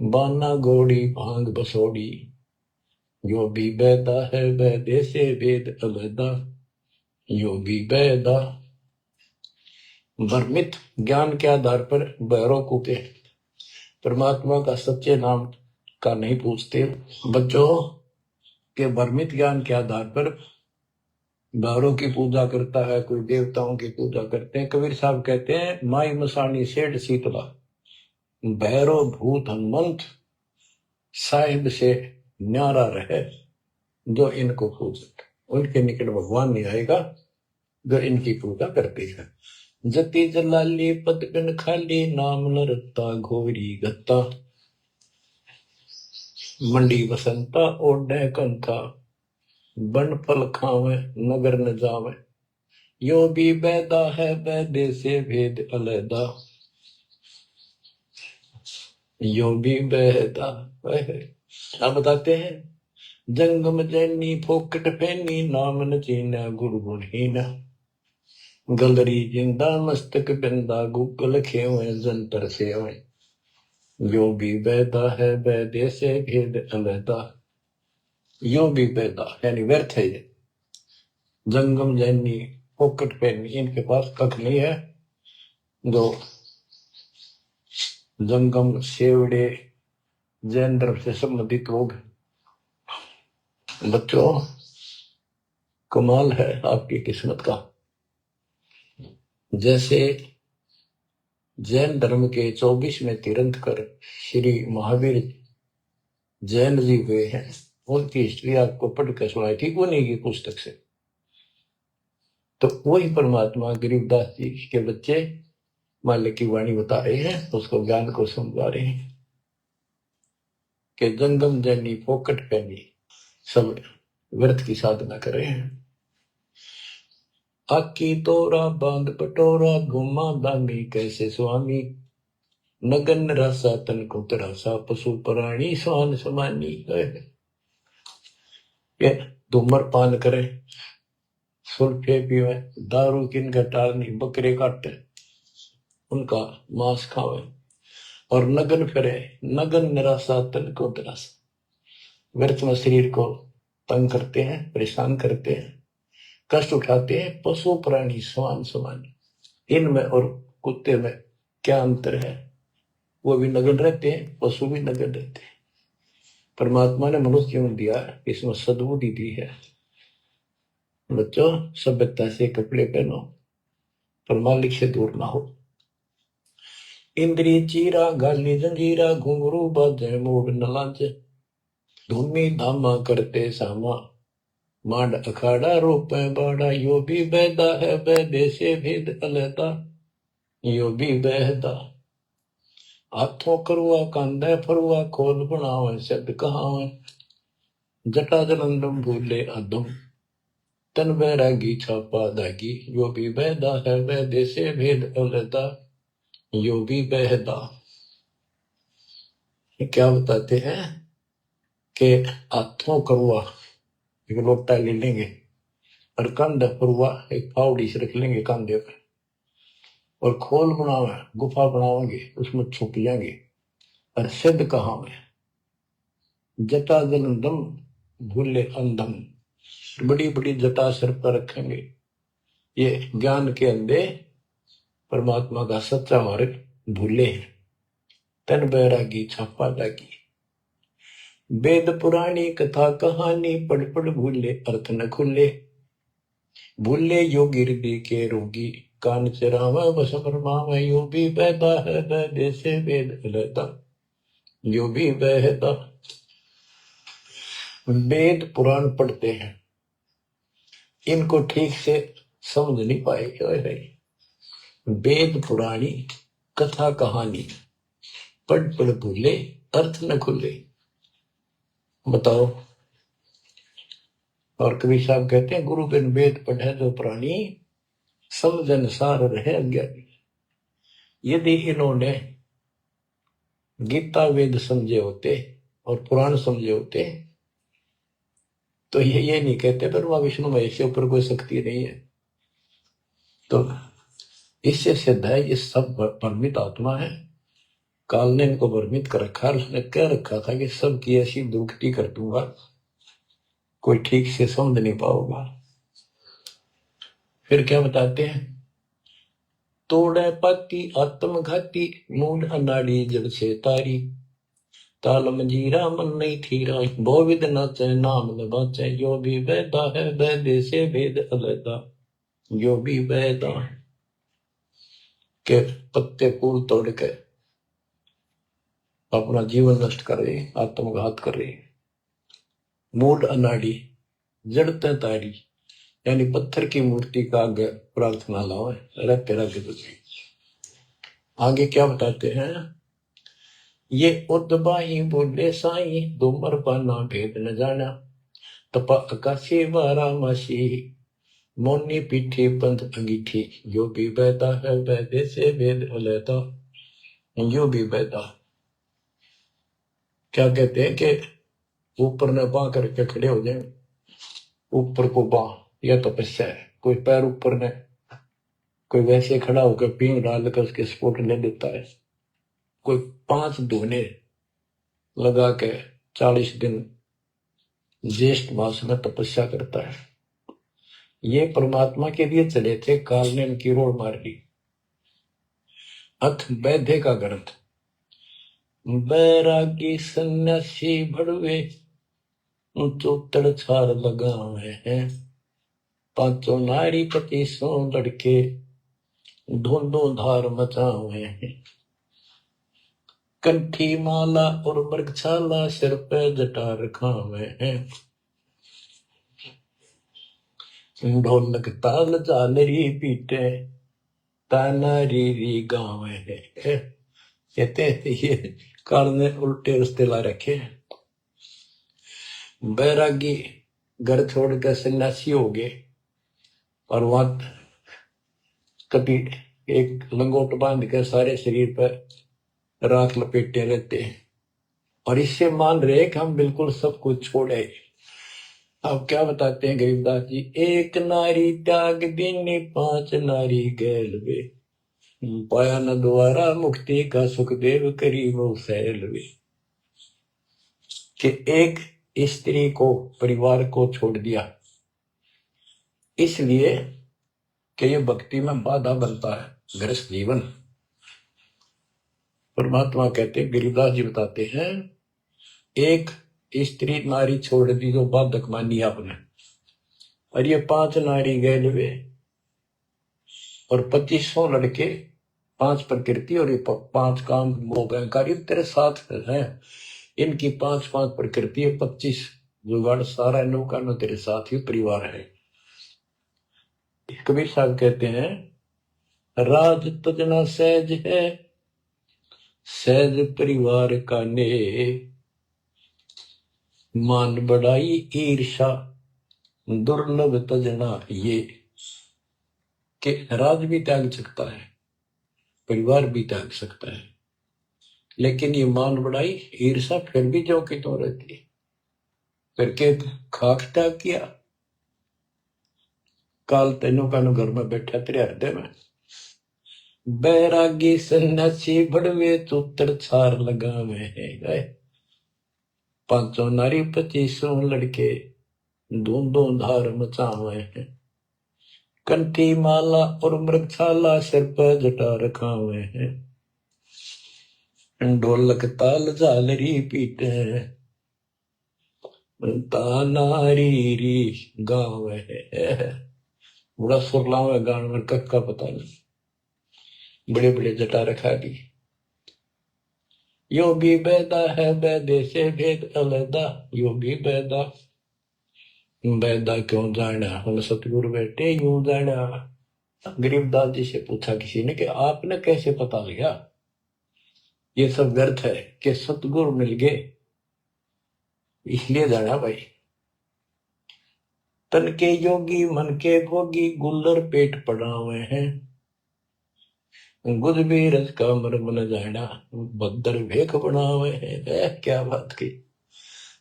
B: बाना घोड़ी भांग बसोड़ी। यो भी बैदा है बैदे से भेद अलैदा। यो भी बैदा भ्रमित ज्ञान के आधार पर भैरों को के परमात्मा का सच्चे नाम का नहीं पूछते। बच्चों के भ्रमित ज्ञान के आधार पर भैरों की पूजा करता है, कोई देवताओं की पूजा करते हैं। कबीर साहब कहते हैं माई मसानी सेठ शीतला, भैरो भूत हनुमंत साहिब से न्यारा रहे जो इनको पूजत। उनके निकट भगवान नहीं आएगा जो इनकी पूजा करते हैं। जति जलाली पद बिन खाली, नाम न रत्ता घोरी गत्ता। मंडी बसंता ओढ़े कंथा, बन फल खावे नगर न जावे। यो भी बैदा है बैदे से भेद अलैदा। यो भी बैदा। आप बताते हैं जंगम जैनी फोकट फैनी, नाम न चीना गुरु गुणहीना। गलरी जिंदा मस्तक बिंदा, गुगल खेवे जंतर सेवे। यो भी बैदा है बैदे से भेद अलैदा। यो भी बैदा यानी व्यर्थ है ये। जंगम जैनी फोकट फैनी, इनके पास कख नहीं है। जो जंगम सेवड़े जैन धर्म से संबंधित लोग। बच्चों कमाल है आपकी किस्मत का। जैसे जैन धर्म के 24वें तीर्थंकर श्री महावीर जैन जी हुए हैं, उनकी हिस्ट्री आपको पढ़ कर सुनाई थी उन्हीं की पुस्तक से। तो वही परमात्मा गरीबदास जी के बच्चे मालिक की वाणी बता रहे हैं, उसको ज्ञान को समझा रहे हैं कि जंगम जैनी फोकट फैनी, सब व्यर्थ की साधना कर रहे हैं। आकी तोरा बांध पटोरा, घुमा दामी कैसे स्वामी। नगन रासा तन को तरासा, पशु प्राणी स्वान समानी। ये धूम्रपान करे, सुल्फे पीवे, दारू किन घटानी, बकरे काटे, उनका मांस खावे और नगन फिरे। नगन निराशा तन को तरासा, व्यर्थ में शरीर को तंग करते हैं, परेशान करते हैं, कष्ट उठाते हैं। पशु प्राणी समान समान, इनमें और कुत्ते में क्या अंतर है? वो भी नग्न रहते हैं, पशु भी नग्न रहते हैं। परमात्मा ने मनुष्य जीवन दिया, इसमें सद्बुद्धि दी है। बच्चों, सभ्यता से कपड़े पहनो, पर मालिक से दूर ना हो। इंद्रिय चीरा गाली जंजीरा, घुंघरू बाजे मोड़ न लांचे, धूमी धामा करते सामा, मांड अखाड़ा रोपे बाड़ा, यो भी बैदा है बैदे से भेद अलहदा, यो भी बहदा। हाथों करुआ कांदे फरुआ, खोल बनावे शब्द कहावे, जटा जलंदम भूले अदम, तन बैरागी छापा दागी, यो भी बहदा है बैदे से भेद अलहदा, यो भी बहदा। क्या बताते हैं कि हाथों करुआ एक लोटा ले लेंगे और कंधे फरुआ एक फावड़ी से रख लेंगे कंधे पे, और खोल बनावे गुफा बनावेंगे, उसमें छुप जाएंगे। और सिद्ध कहा में जटा जलंदम भूले अंधम, बड़ी बड़ी जटा सिर पर रखेंगे। ये ज्ञान के अंधे परमात्मा का सच्चा मार्ग भूले हैं। तन बैरागी छापा लागी, वेद पुराणी कथा कहानी, पढ़ पढ़ भूले अर्थ न खुले, भूले योगी हृदय के रोगी, कान चरावा बस फरमावे, यो भी बहता है बैदे से वेद अलहदा, यो भी बहता। वेद पुराण पढ़ते हैं, इनको ठीक से समझ नहीं पाए। वेद पुराणी कथा कहानी, पढ़ पढ़ भूले अर्थ न खुले। बताओ। और कबीर साहब कहते हैं, गुरु बिन वेद पढ़े जो प्राणी, समझन सार रहे अज्ञानी। यदि इन्होंने गीता वेद समझे होते और पुराण समझे होते तो ये नहीं कहते ब्रह्मा विष्णु महेश के ऊपर कोई शक्ति नहीं है। तो इससे सिद्ध है ये सब भ्रमित आत्मा है। काल ने इनको भ्रमित कर रखा, उसने कह रखा था कि सबकी ऐसी दुर्गति कर दूंगा, कोई ठीक से समझ नहीं पाओगा। फिर क्या बताते हैं, तोड़े पाती आत्मघाती, मूड अनाड़ी जड़ से तारी, ताल मंजीरा मन नहीं थीरा, बहुविध नाचे नाम न बाचे, यो भी बैदा है बैदे से भेद अलहदा, यो भी बैदा। के पत्ते फूल तोड़ के अपना जीवन नष्ट कर रहे, आत्मघात कर रहे। मूड अनाड़ी जड़ते तारी, यानी पत्थर की मूर्ति का आगे प्रार्थना लाओ, रहते रहते तुझे। आगे क्या बताते हैं, ये उदबाई बोले साई, दुमर पाना भेद न जाना, तपा आकाशी वाराणसी, मोनी पीठी पंथ अंगीठी, यो भी बहता है बैदे से भेद अलहदा, यो भी बहता। क्या कहते हैं कि ऊपर ने बां करके खड़े हो जाए, ऊपर को बां, यह तपस्या है। कोई पैर ऊपर ने, कोई वैसे खड़ा होकर पींग डालकर उसके स्पोर्ट ले देता है, कोई 5 धोने लगा के 40 दिन ज्येष्ठ मास में तपस्या करता है। ये परमात्मा के लिए चले थे, काल ने इनकी रोड मार ली। अथ वैद्य का ग्रंथ, बैरागी सन्यासी भड़वे, चौतड़ छार लगावे हैं, पांचों नारी पति सो लड़के, धोंधो धार मचावे हैं, कंठी माला और मृगछाला, सिर पे जटा रखावे हैं, ढोलक ताल झालरी पीटे, ताना री गावे है। कहते हैं ये काल ने उल्टे रास्ते ला रखे। बैरागी घर छोड़कर सन्यासी हो गए और वहां कभी एक लंगोट बांध कर सारे शरीर पर राख लपेटे रहते हैं और इससे मान रहे कि हम बिल्कुल सब कुछ छोड़े। अब क्या बताते हैं गरीबदास जी, एक नारी त्याग दीनी, 5 नारी गैल वे, पाया न द्वारा मुक्ति का सुखदेव, करी वो सैल वे। कि एक स्त्री को, परिवार को छोड़ दिया, इसलिए कि ये भक्ति में बाधा बनता है गृहस्थ जीवन। परमात्मा कहते, गिरिदास जी बताते हैं, एक स्त्री नारी छोड़ दी जो बाधक मानी आपने, और ये 5 नारी गए हुए और 2500 लड़के, 5 प्रकृति और ये 5 काम हो गए कार्य तेरे साथ है। इनकी 5 प्रकृति है, 25 जुगाड़, सारा नौका नो तेरे साथ ही परिवार है। कबीर साहब कहते हैं, राज तजना सहज है, सहज परिवार का ने, मान बढ़ाई ईर्षा दुर्लभ तजना ये। कि राज भी त्याग सकता है, परिवार भी त्याग सकता है, लेकिन ये मान बढ़ाई ईर्षा फिर भी जो कि तो रहती है। करके खाक त्याग किया, काल तेनों का घर में बैठा तेरे हृदय में, बैरागी सन्यासी बड़वे चूतर छार लगावे है। 5 नारी 25 लड़के, धूम धार मचावे हैं, कंठी माला और मृगशाला सिर पर जटा रखा हुए हैं, ढोलक ताल झालरी पीटे, तानारी री गाँव है। बड़ा सुरलाव है गान में, कक्का पता नहीं, बड़े बड़े जटा रखा दी। यो भी बैदा है, बैदे से भेद अलदा, यो भी बैदा, बैदा क्यों जाना, हम सतगुरु बेटे यूं जाना। गरीबदास जी से पूछा किसी ने कि आपने कैसे पता लिया ये सब व्यर्थ है, कि सतगुरु मिल गए इसलिए जाना भाई। तन के योगी मन के भोगी, गुल्लर पेट पड़ा हुए हैं, गुद भी रज का मर मन जाना, भद्र भेख बना हुए हैं। क्या बात की।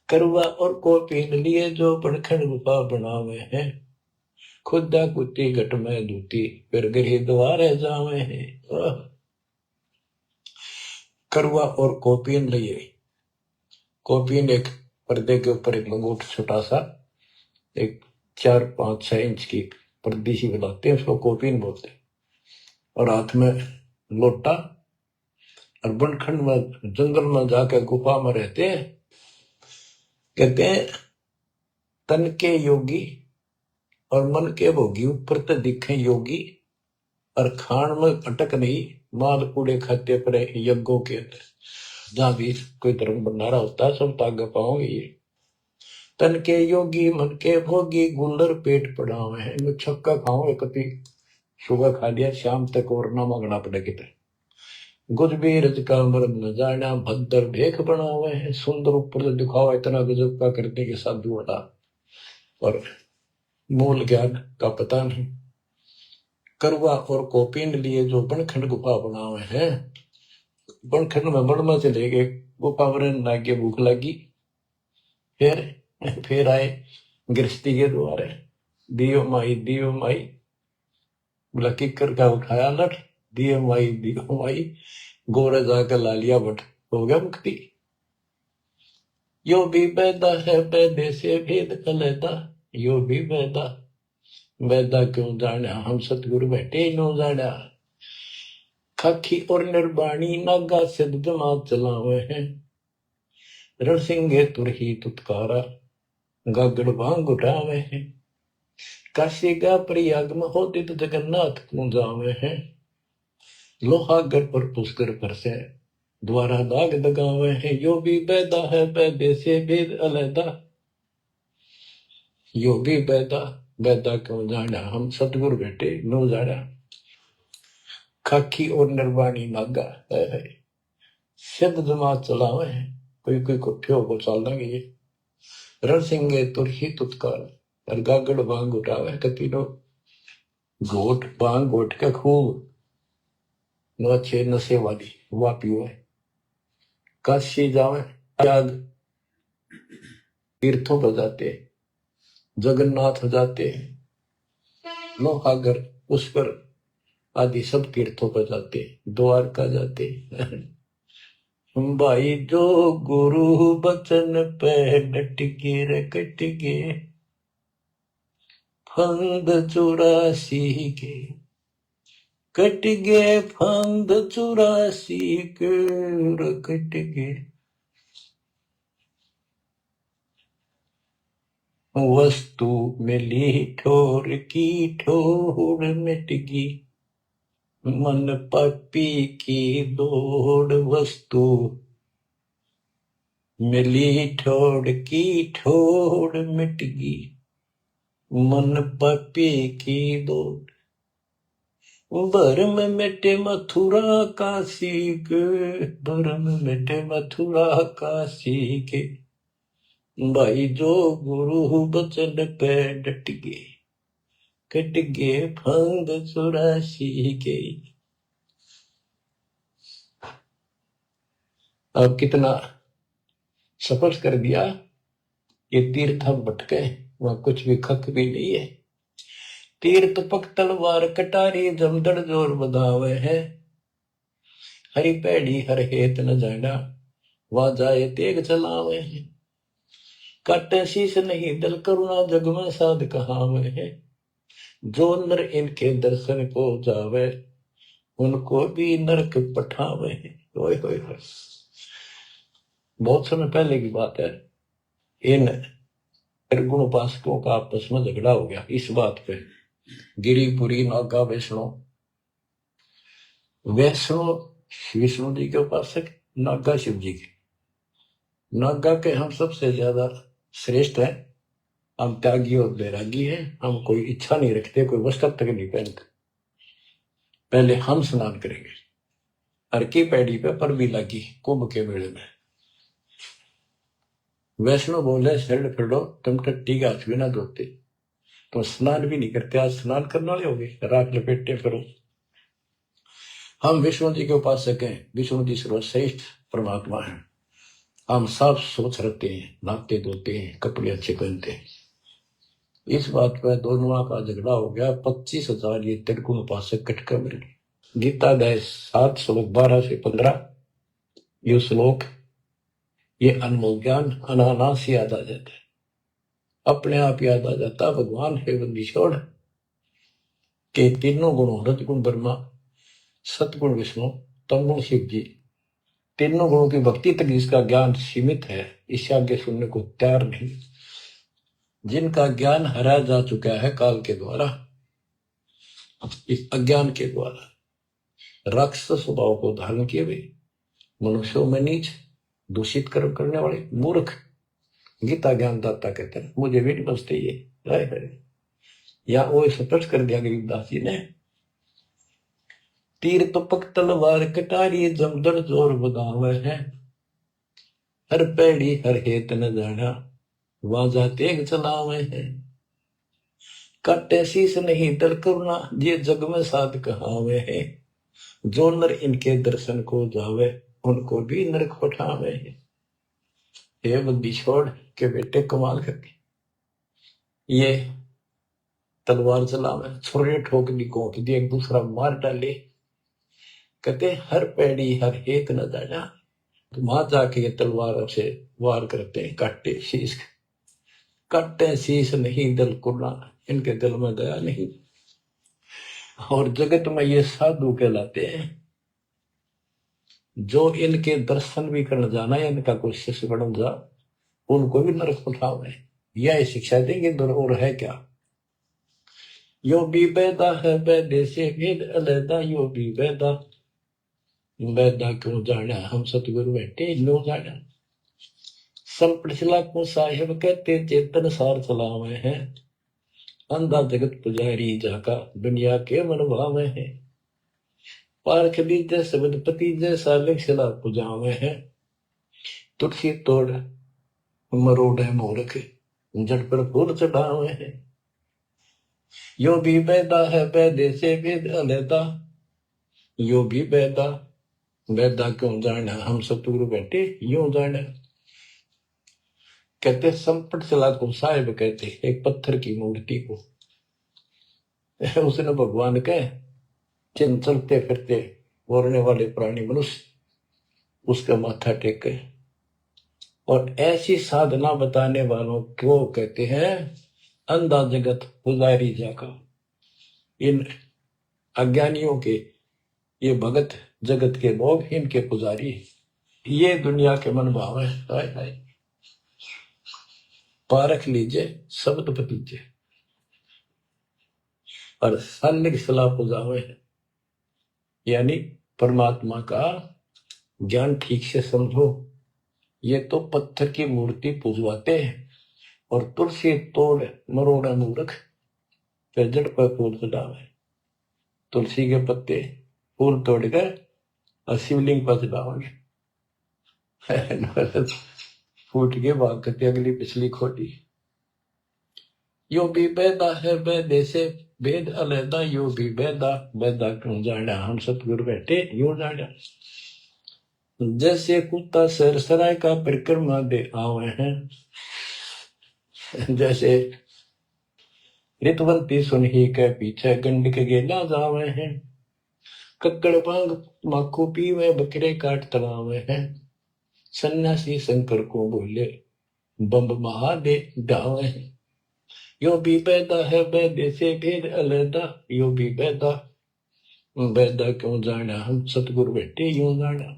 B: करवा और को पीन लिए जो पड़खड़ गुफा बना हुए हैं, खुदा कुत्ती घट में दूती, फिर गृह द्वार जावे हैं। करवा और कोपीन लिए, कोपीन एक पर्दे के ऊपर एक लंगोट छोटा सा, एक 4-5-6 इंच की पर्दी सी बनाते हैं, उसको कोपीन बोलते हैं, और हाथ में लोटा, और बनखंड में जंगल में जाकर गुफा में रहते हैं। कहते हैं तन के योगी और मन के भोगी, ऊपर तो दिखे योगी और खान में अटक नहीं, माल कूड़े खाते पर यज्ञों के अंदर जहां भी कोई धर्म भंडारा होता है सब तागा पाओगे ये। तन के योगी मन के भोगी, गुल्लर पेट पड़ा हुए हैं, इनमें छक्का खाओगे कभी, सुबह खा लिया शाम तक और ना मांगना पड़े कितने। गुज भी रज का मर्म न जाना, भद्र भेख बना हुए हैं, सुंदर ऊपर से दिखावा इतना गजब का करने के साधु वाला, और मूल ज्ञान का पता नहीं। करवा और कोपीन लिए जो बनखंड गुफा बना हुए हैं, बनखंड में बड़मा चले गए, गुफा बरन लागे, भूख लगी, फिर आए गृहस्थी के द्वारे, दियो माई बोला किकर का उठाया लठ, दियो माई गोरे जाकर ला लिया बट, हो गया मुक्ति। यो भी बैदा है, बैदे से भेद अलैदा, यो भी बैदा, बैदा क्यों जाना, हम सतगुरु बैठे नो जाना। खाखी और निर्बाणी नागा सिद्ध जमात चलावे हैं, रणसिंगे तुरही तुतकारा, गागड़ भांग उठावे हैं, काशी गा प्रयाग में होती तो जगन्नाथ क्यों जावे हैं, लोहागढ़ पर पुष्कर पर से द्वारा दाग दगावे हैं। यो भी बैदा है, बैदे से भेद अलैदा, यो भी बैदा, बैदा क्यों जाना, हम सतगुरु बेटे नो जाना। खाकी और निर्वाणी नागा है, सिद्ध जमात चलावे हैं, कोई कुठ्ठियों को चाल देंगे ये। रणसिंगे तुरही तुतकार, और गागड़ भांग उठावे कतीनो, घोट भांग घोट के खूब नो अच्छे नशे वाली वा पीवे। काशी जावे, त्याग तीर्थों पर जाते, जगन्नाथ हो जाते, लोहागढ़ पुष्कर आदि सब तीर्थों पर जाते, द्वारका जाते। भाई जो गुरु बचन पे डट के रे कट के फंद 84 के कट गए फंद 84 के रे कट गए वस्तु मिली ठोर की ठोर मिट गई मन पपी की दौड़ वस्तु मिली ठोर की ठोर मिट गई मन पपी की दौड़ भरम मिटे मथुरा काशी के भरम मिटे मथुरा काशी के भाई जो गुरु बचन पे डट गए कट गए फंद 84 के। अब कितना सफर कर दिया ये तीर्थ हम भटके वहां कुछ भी खक भी नहीं है। तीर्थ पक तलवार कटारी जमदड़ जोर बधावे है हरी पैड़ी हर हेत न जाना वहां जाए तेग चलावे है काटे शीश नहीं दल करुणा जग में साध कहावे है जो नर इनके दर्शन को जावे उनको भी नरक पठावे है। ओए होए होए बहुत समय पहले की बात है इन त्रिगुण उपासकों का आपस में झगड़ा हो गया इस बात पे गिरिपुरी नागा वैष्णो वैष्णो विष्णु जी के उपासक नागा शिव जी के नागा के हम सबसे ज्यादा श्रेष्ठ हैं हम त्यागी और बैरागी हैं हम कोई इच्छा नहीं रखते कोई वस्त्र तक नहीं पहनते पहले हम स्नान करेंगे हर की पैड़ी पे पर भी लगी कुंभ के मेले में वैष्णो बोले शरण फिरो तुम टट्टी का हाथ भी ना धोते तो स्नान भी नहीं करते आज स्नान करने वाले होगे राख लपेटे फिरो हम विष्णु जी के उपासक हैं विष्णु जी सर्वश्रेष्ठ परमात्मा है हम साफ सोच रखते हैं नहाते धोते हैं कपड़े अच्छे पहनते हैं इस बात पर दोनों का झगड़ा हो गया 25,000 ये त्रिगुण उपासक कटकर मिल गए गीता गए 7 श्लोक 12 से 15 ये श्लोक ये अनमोल ज्ञान अनानास याद आ जाता है अपने आप याद आ जाता भगवान है बंदी छोड़ के तीनों गुणों रजगुण ब्रह्मा सतगुण विष्णु तमगुण शिव जी तीनों गुणों की भक्ति तक जिसका ज्ञान सीमित है इससे आगे सुनने को तैयार नहीं जिनका ज्ञान हरा जा चुका है काल के द्वारा इस अज्ञान के द्वारा राक्षस स्वभाव को धारण किए हुए मनुष्यों में नीच दूषित कर्म करने वाले मूर्ख गीता ज्ञान दाता कहते हैं मुझे भी नहीं बचते ये या वो स्पष्ट कर दिया गरीबदास जी ने तीर तपक तलवार कटारी जमदड़ जोर बदावे है हर पैड़ी हर हेत न जाना वाजा तेग चलावे है काटे शीस नहीं दल करुणा ये जग में साध कहावे है जो नर इनके दर्शन को जावे उनको भी नरक पठावे है हे बुद्धि छोड़ के बेटे कमाल करके ये तलवार चलावे छुरे ठोक दी घोंप दी एक दूसरा मार डाले कहते हर पैड़ी हर हेत न जाना तो वहां जाके ये तलवार से वार करते हैं काटे शीश नहीं दल कुर्ना इनके दिल में दया नहीं और जगत में ये साधु कहलाते हैं जो इनके दर्शन भी करने जाना या इनका कोई शिष्य बन जा उनको भी नरक उठावे यह शिक्षा देंगे और है क्या यो भी बैदा है बैदे से भेद अलैदा यो भी बैदा बैदा क्यों जाना हम सतगुरु बैठे नो जाना संपड़िसला को साहिब कहते चेतन सार चलावे हैं अंधा जगत पुजारी जाका दुनिया के मन भावे हैं पारख बीजे शब्द पति जैसा लिखला पुजावे हैं तुलसी तोड़ मरोड़ है मूर्ख जड़ पर फूल चढ़ावे हैं यो भी बैदा है बैदे से वेद अलैदा यो भी बैदा बैदा क्यों जाना हम सतगुरु बैठे यूं जाना कहते संपट चला को साहिब कहते एक पत्थर की मूर्ति को उसने भगवान के चिन्ह चलते फिरते बोलने वाले प्राणी मनुष्य उसका माथा टेके। और ऐसी साधना बताने वालों को कहते हैं अंधा जगत पुजारी जाका। इन अज्ञानियों के, ये भगत जगत के लोग, इनके पुजारी, ये दुनिया के मन भाव है। हाय हाय, पारख लीजिए शब्द पतीजे और सन्निक सलाह पुजावे, यानी परमात्मा का ज्ञान ठीक से समझो। ये तो पत्थर की मूर्ति पूजवाते हैं और तुलसी तोड़ मरोड़ा मूर्ख फिर जड़ पर फूल चढ़ावे। तुलसी के पत्ते फूल तोड़कर और शिवलिंग पर चढ़ावे, फूट के भाग करते अगली पिछली खोटी। यो भी बेदा है बेदे से भेद अलहदा, यो भी बेदा बेदा क्यों जाना हम सतगुरु बैठे यूं जाना। जैसे कुत्ता सरसराय का परिक्रमा दे आवे हैं, जैसे ऋतवंती सुनही के पीछे गंड के गेला जावे हैं। कक्कड़ भांग माखू पीवे बकरे काट तलावे हैं। सन्यासी शंकर को बोले बम्ब महादे डावे हैं। यो भी पैदा है बैदे से भेद अलहदा, यो भी पैदा बैदा क्यों जाना हम सतगुरु बैठे यूं जाना।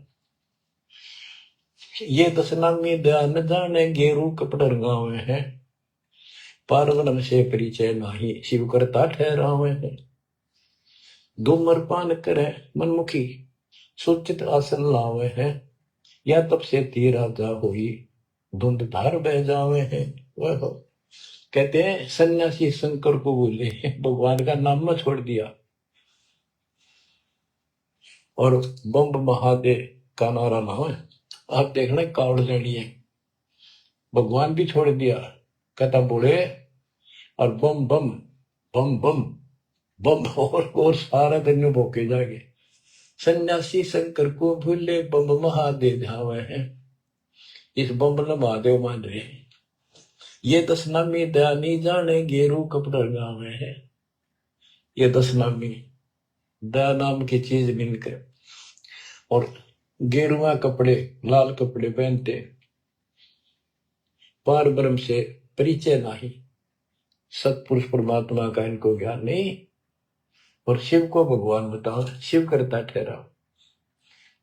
B: ये दशनामी ध्यान जाने गेरू कपड़ रंगावे हैं। पार्वण से परिचय नाही शिव करता ठहरावे हैं। धूम्रपान करे मनमुखी सूचित आसन लावे हैं। या तब से ती राजा हुई धुंध धार बह जावे हैं। वह कहते हैं सन्यासी शंकर को बोले भगवान का नाम में छोड़ दिया और बम्ब महादेव का नारा ना है। आप देखना कावड़ लेनी है, भगवान भी छोड़ दिया, कहता बोले और बम बम बम बम बम और सारा दिन भोके जागे। सन्यासी शंकर को भूले बम महादेव धावे हैं। इस बम ने महादेव मान रहे हैं। ये दशनामी दयानी जाने गेरू कपड़ा गावे हैं। ये दशनामी दया नाम की चीज मिलकर और गेरुआ कपड़े लाल कपड़े पहनते, पार ब्रह्म से परिचय नहीं, सतपुरुष परमात्मा का इनको ज्ञान नहीं और शिव को भगवान बताओ, शिव करता ठहरा।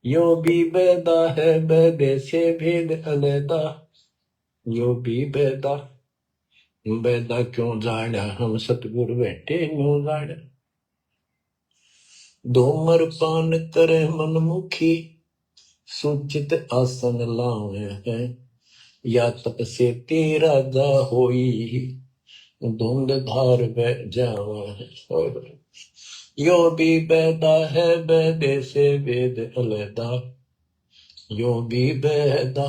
B: यो भी बेदा है बेदे से भेद अलहदा, यो भी बेदा बेदा क्यों जाना हम सतगुरु बैठे यूं जाना। धूम्रपान करे मनमुखी सूचित आसन लावे हैं। या तप से तेरा जा होई धुंध धार बह जावे। यो भी बेदा है बेदे से वेद अलहदा, यो भी बेदा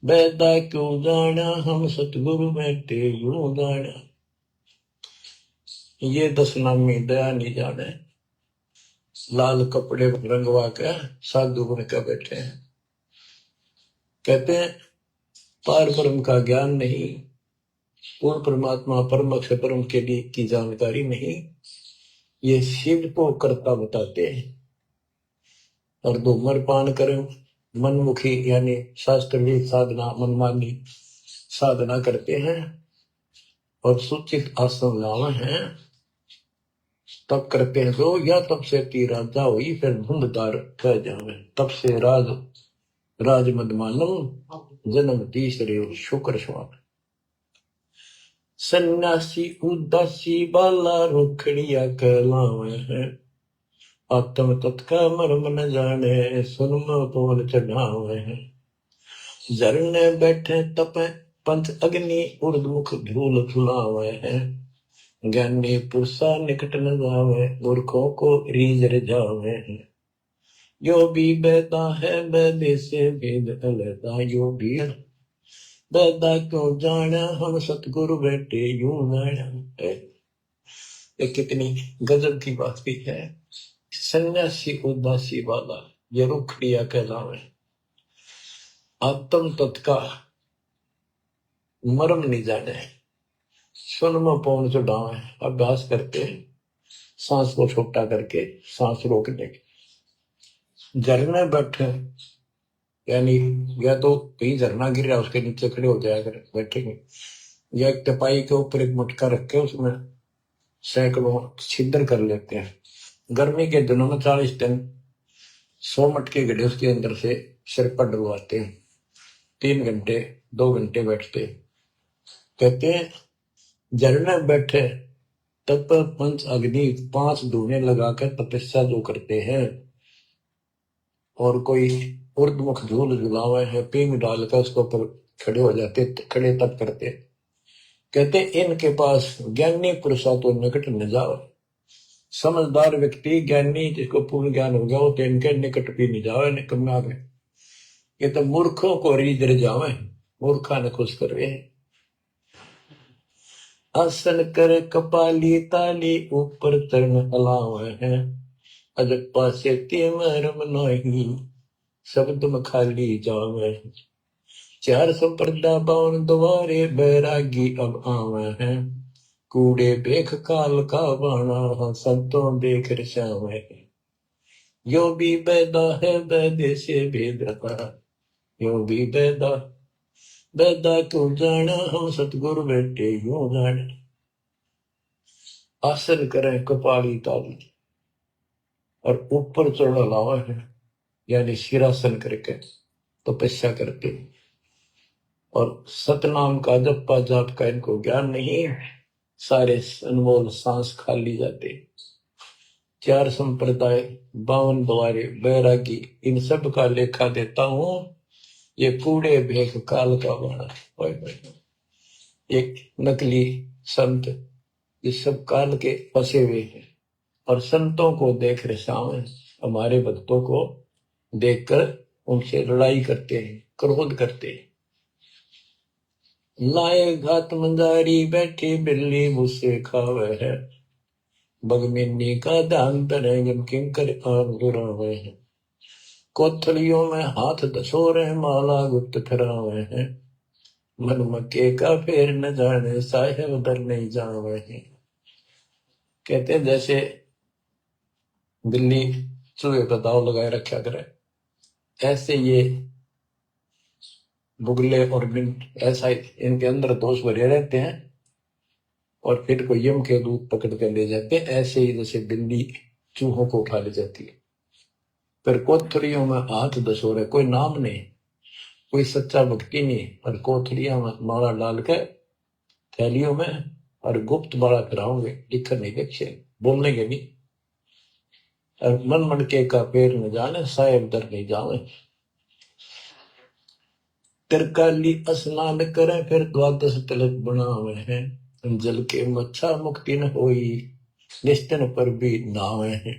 B: बेदा क्यों जाना हम सतगुरु बैठे यूं जाना। ये दशनामी दया नहीं जाने, लाल कपड़े रंगवा के साधु बन के बैठे हैं। कहते हैं पार ब्रह्म का ज्ञान नहीं, पूर्ण परमात्मा परम अक्षर परम के लिए की जानकारी नहीं, ये शिव को करता बताते हैं। और धूम्रपान करें मनमुखी यानी शास्त्रीय साधना मनमानी साधना करते हैं और सूचित आसन लावे हैं। तब करते हैं तो या तब से तीरा जा हुई फिर धुंधदार कह जावे। तब से राज मदमानम जन्म तीसरे शुक्र स्वान। सन्यासी उदासी बाला रुखड़िया कहलावे हैं। आत्म तत्का मर्म न जाने सुनम बोल चढ़ावे हैं। झरने बैठे तपे पंच अग्नि उर्दमुख धूल फुलावे हैं। ज्ञानी पुरुषा निकट न जावे मूर्खों को रीझ रिझावे हैं। यो भी बेदा है बेदे से भेद अलहदा, यो भी बेदा क्यों जाना हम सतगुरु बैठे यूं जाना। ये कितनी गजब की बात भी है। सन्यासी उदासी वाला ये रुखड़िया कहलावे। आत्म तत्का मर्म नहीं जाने, सुन में पौन चढ़ावे। अभ्यास करके सांस को छोटा करके सांस रोकने के। झरने बैठे यानी या तो कहीं झरना गिर रहा है उसके नीचे खड़े हो जाया कर बैठेंगे, या एक टपाई के ऊपर एक मटका रख के उसमें सैकड़ों छिद्र कर लेते हैं। गर्मी के दिनों में 40 दिन 100 मटके गड्ढे उसके अंदर से सिर पर डलवाते हैं, 3 घंटे 2 घंटे बैठते। कहते हैं झरने में बैठे तप पंच अग्नि 5 धूने लगाकर तपस्या जो करते हैं, और कोई उर्दमुख झूल झुलावे है पींग डालकर उसके ऊपर खड़े हो जाते, खड़े तप करते। कहते इनके पास ज्ञानी पुरुषा तो निकट न जाओ। समझदार व्यक्ति ज्ञानी जिसको पूर्ण ज्ञान हो गया वो तो इनके निकट भी नहीं जाओ, निकम्मे आ गए। ये तो मूर्खों को रीझ जावे, मूर्खा ने खुश कर रहे। आसन कर कपाली ताली ऊपर चरण हलावे हैं, अजब पासे तिमरम नहीं शब्द में खाली जावे। 4 संप्रदा बावन द्वारे बैरागी अब आवे हैं, कूड़े बेख काल का बाणा संतों देख रचावे। यो भी बैदा है बैदे से भेदता, यो भी बैदा बैदा क्यों जाना हम सतगुरु बैठे यूं जाने। आसन करें कपाली ताली और ऊपर चढ़ लावा है, यानी शीरासन करके तपस्या करके, और सतनाम का जप्पा जाप का इनको ज्ञान नहीं, सारे अनमोल सांस खाली जाते। 4 संप्रदाय 52 द्वारे बैरागी इन सब का लेखा देता हूं, ये कूड़े भेख काल का बाणा। एक नकली संत इस सब काल के फंसे हुए हैं, और संतों को देख रहे हमारे भक्तों को देखकर उनसे लड़ाई करते हैं, क्रोध करते हैं। लाए घात मंदारी बैठी बिल्ली मुझसे खावे है, बगमिनी का दान तरेगम किंकर आम दुरावे हैं। कोथलियों में हाथ दसोरे माला गुप्त फिरावे हैं, मन मक्के का फेर न जाने साहेब दर नहीं जावे हैं। कहते हैं जैसे बिल्ली चूहे पर दाव लगाए रखा करे, ऐसे ये बुगले और मिंट ऐसा इनके अंदर दोष भरे रहते हैं, और फिर को यम के दूध पकड़ कर ले जाते हैं। ऐसे ही जैसे बिल्ली चूहों को उठा ले जाती है। फिर कोथड़ियों में हाथ दसोरे, कोई नाम नहीं, कोई सच्चा भक्ति नहीं, और कोथड़ियों में माला डाल के थैलियों में और गुप्त माला कराओगे, लिखकर नहीं देखे, बोलेंगे नहीं। और मन मटके का पैर न जाने साहेब दर नहीं जावे। तिरकाली स्नान करे फिर 12 तिलक बनावे हैं, जल के मच्छा मुक्ति न होई निश्चन पर भी नावे हैं।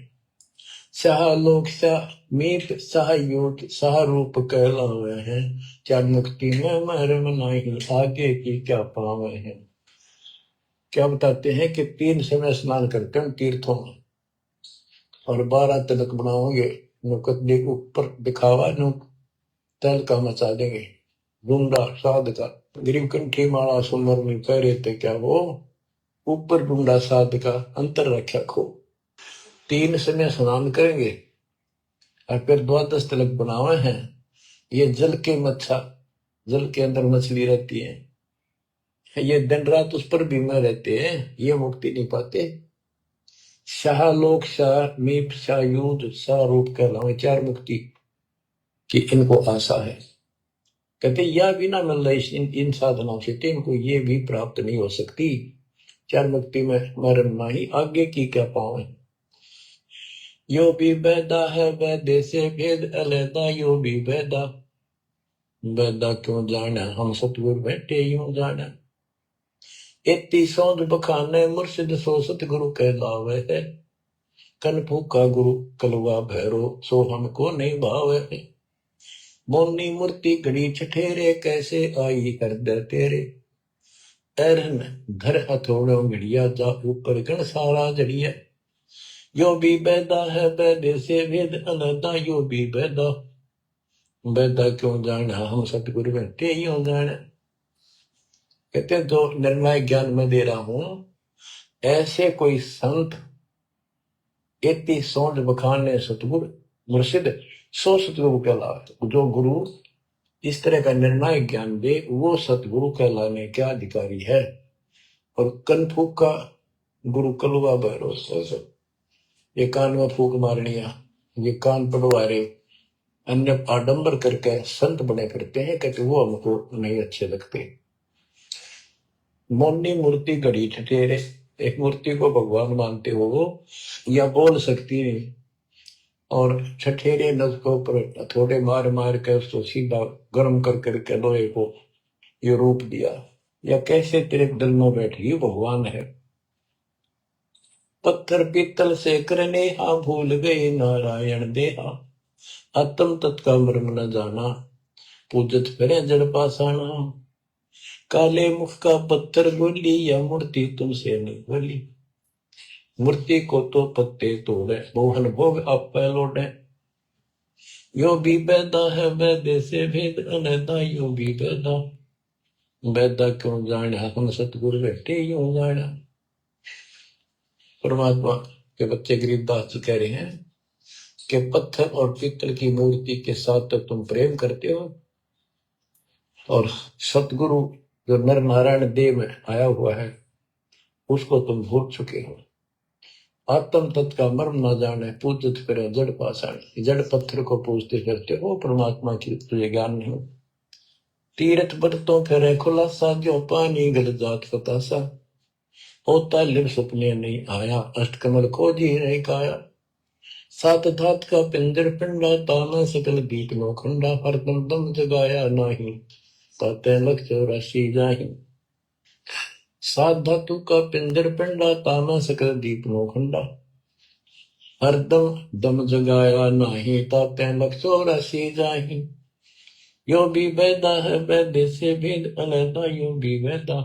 B: शाह लोक शाह मीत शाह योग शाह रूप कहलावे हैं, क्या मुक्ति में मरम नहीं आगे की क्या पावे हैं। क्या बताते हैं कि 3 समय स्नान करते हैं तीर्थों में, और 12 तिलक बनाओगे, नुकत ऊपर दिखावा नु तल का मचा देंगे, डूंडा साध का गरीब कंठी माला सुमर में कह रहे थे, क्या वो ऊपर डूंडा साध का अंतर रखा खो। 3 समय स्नान करेंगे और फिर 12 तिलक बनावे हैं। ये जल के मच्छा, जल के अंदर मछली रहती है, ये दिन रात उस पर बीमार रहते हैं, ये मुक्ति नहीं पाते। शाह लोक शाह मीप शाह युद्ध शाह रूप कहलावे, 4 मुक्ति की इनको आशा है। कहते यह भी ना मिल रही इन साधनों से, इनको ये भी प्राप्त नहीं हो सकती। 4 मुक्ति में मरण माही आगे की क्या पावे। यो भी बैदा है बैदे से भेद अलैदा, यो भी बैदा बैदा क्यों जाना हम सतगुरु बैठे यूं जाना। 31 सौंद बखाने मुर्शिद सो सतगुरु कहलावे है, कन फूका गुरु कलवा भैरो सो हमको नहीं भावे है। मोनी मूर्ति घड़ी छठेरे कैसे आई हृदय तेरे, ऐरन घर हथौड़ों घड़िया जा ऊपर गण सारा जड़िया। यो भी बैदा है बैदे से भेद अलैदा, यो भी बैदा बैदा क्यों जाना हम सतगुरु बैठे यूं जाना। कहते हैं जो निर्णय ज्ञान में दे रहा हूं, ऐसे कोई संत 31 सौंद बखाने सतगुरु मुर्शिद सो सतगुरु कहलावे। जो गुरु इस तरह का निर्णायक ज्ञान दे वो सतगुरु कहलाने के अधिकारी है। और कनफूक का गुरु कलुआ भैरव, ये कान में फूक मारनिया, ये कान पड़वा रहे, अन्य आडंबर करके संत बने फिरते हैं, कहते वो हमको नहीं अच्छे लगते। मोनी मूर्ति घड़ी ठठेरे, एक मूर्ति को भगवान मानते हो या बोल सकती है, और ठठेरे नजकों पर थोड़े मार मार के उसको सीधा गर्म कर करके लोहे को ये रूप दिया, या कैसे तेरे दिल में बैठी भगवान है। पत्थर पीतल से करने हा, भूल गए नारायण देहा, आत्म तत्का मर्म न जाना, पूजत फिरे जड़ पासाना। काले मुख का पत्थर बोली, या मूर्ति तुमसे नहीं बोली, मूर्ति को तो पत्ते तोड़े, मोहन भोग आप लौटे। यो भी बैदा है वैदे से भेद अनैदा, यो भी बैदा, बैदा क्यों जाना हम सतगुरु बैठे यूं जाना। परमात्मा के बच्चे गरीबदास जी कह रहे हैं कि पत्थर और पीतल की मूर्ति के साथ तो तुम प्रेम करते हो, और सतगुरु जो नर नारायण देव में आया हुआ है उसको तुम भूल चुके हो। आत्म तत्व का मर्म न जाने, पूजत फिर जड़ पाषाण, जड़ पत्थर को पूजते फिरते हो, परमात्मा की तुझे ज्ञान नहीं। तीर्थ बरतों फिर खुलासा, जो पानी गल जात फतासा, होता लिव सपने नहीं आया, अष्टकमल खोजी नहीं काया। सात धात का पिंजर पिंडा, ताना सकल दीप नो खंडा, हरदम दम जगाया नाही, ताते लख 84 जाही। सात धातु का पिंजर पिंडा, ताना सकल दीप नो खंडा, हरदम दम जगाया नाही, ताते लख 84 जाही। यो भी वैदा है वैदे से भेद अलैदा, यो भी वैदा,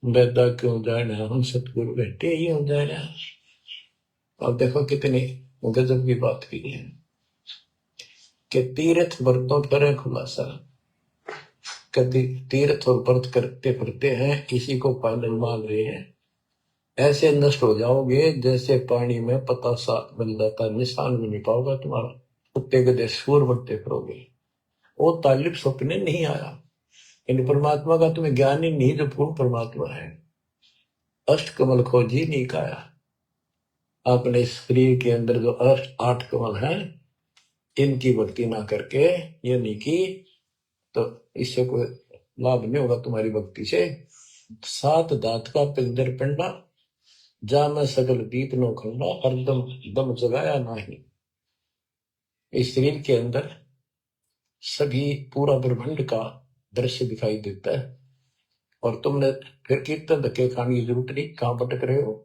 B: वैदा क्यों जाना हम सतगुरु बैठे यूं जाना। अब देखो कितनी गजब की बात की है कि तीर्थ व्रतों पर खुलासा, कभी तीर्थ और व्रत करते फिरते हैं, किसी को पालन मान रहे हैं, ऐसे नष्ट हो जाओगे जैसे पानी में पतासा बन जाता, निशान भी नहीं पाओगा तुम्हारा, कुत्ते गधे सूर बढ़ते फिरोगे। वो तालिब सपने नहीं आया, इन परमात्मा का तुम्हें ज्ञान ही नहीं जो पूर्ण परमात्मा है। अष्ट कमल खोजी नहीं काया, अपने शरीर के अंदर जो 8 कमल हैं इनकी भक्ति ना करके ये नहीं की तो इससे कोई लाभ नहीं होगा तुम्हारी भक्ति से। 7 दांत का पिंजर पिंडा, जा में सगल दीप नो खंडा, हरदम दम जगाया नाही। इस शरीर के अंदर सभी पूरा ब्रह्मांड का दृश्य दिखाई देता है, और तुमने फिर कीर्तन धक्के खाने की जरूरत नहीं, कहां भटक रहे हो।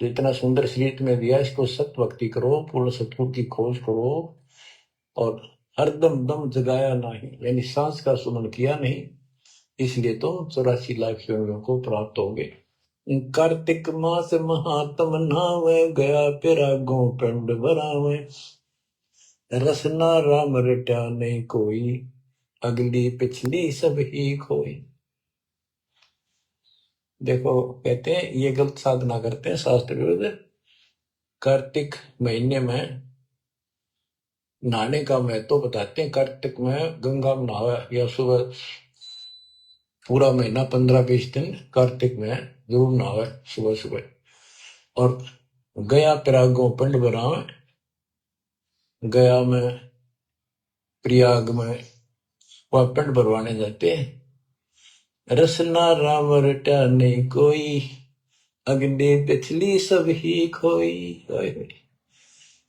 B: जो इतना सुंदर शरीर तुम्हें दिया, इसको सत भक्ति करो, पूर्ण सतगुरु की खोज करो, और हरदम दम जगाया नहीं, यानी सांस का सुमन किया नहीं, इसलिए तो 84 लाख योनियों को प्राप्त होंगे। कार्तिक मास महात्म नावे, गया पिरागो पिंड भरावे, रसना राम रटा नहीं कोई, अगली पिछली सब ही खोई। देखो कहते हैं ये गलत साधना करते हैं शास्त्र विरुद्ध। कार्तिक महीने में नहाने का महत्व तो बताते हैं, कार्तिक में गंगा में नहावा, या सुबह पूरा महीना 15-20 दिन कार्तिक में जरूर नहावे सुबह सुबह। और गया प्रयागों पिंड भरावे, गया में प्रयाग में वह पिंड भरवाने जाते हैं। रसना राम रटा नहीं कोई, अगले पिछली सब ही खोई।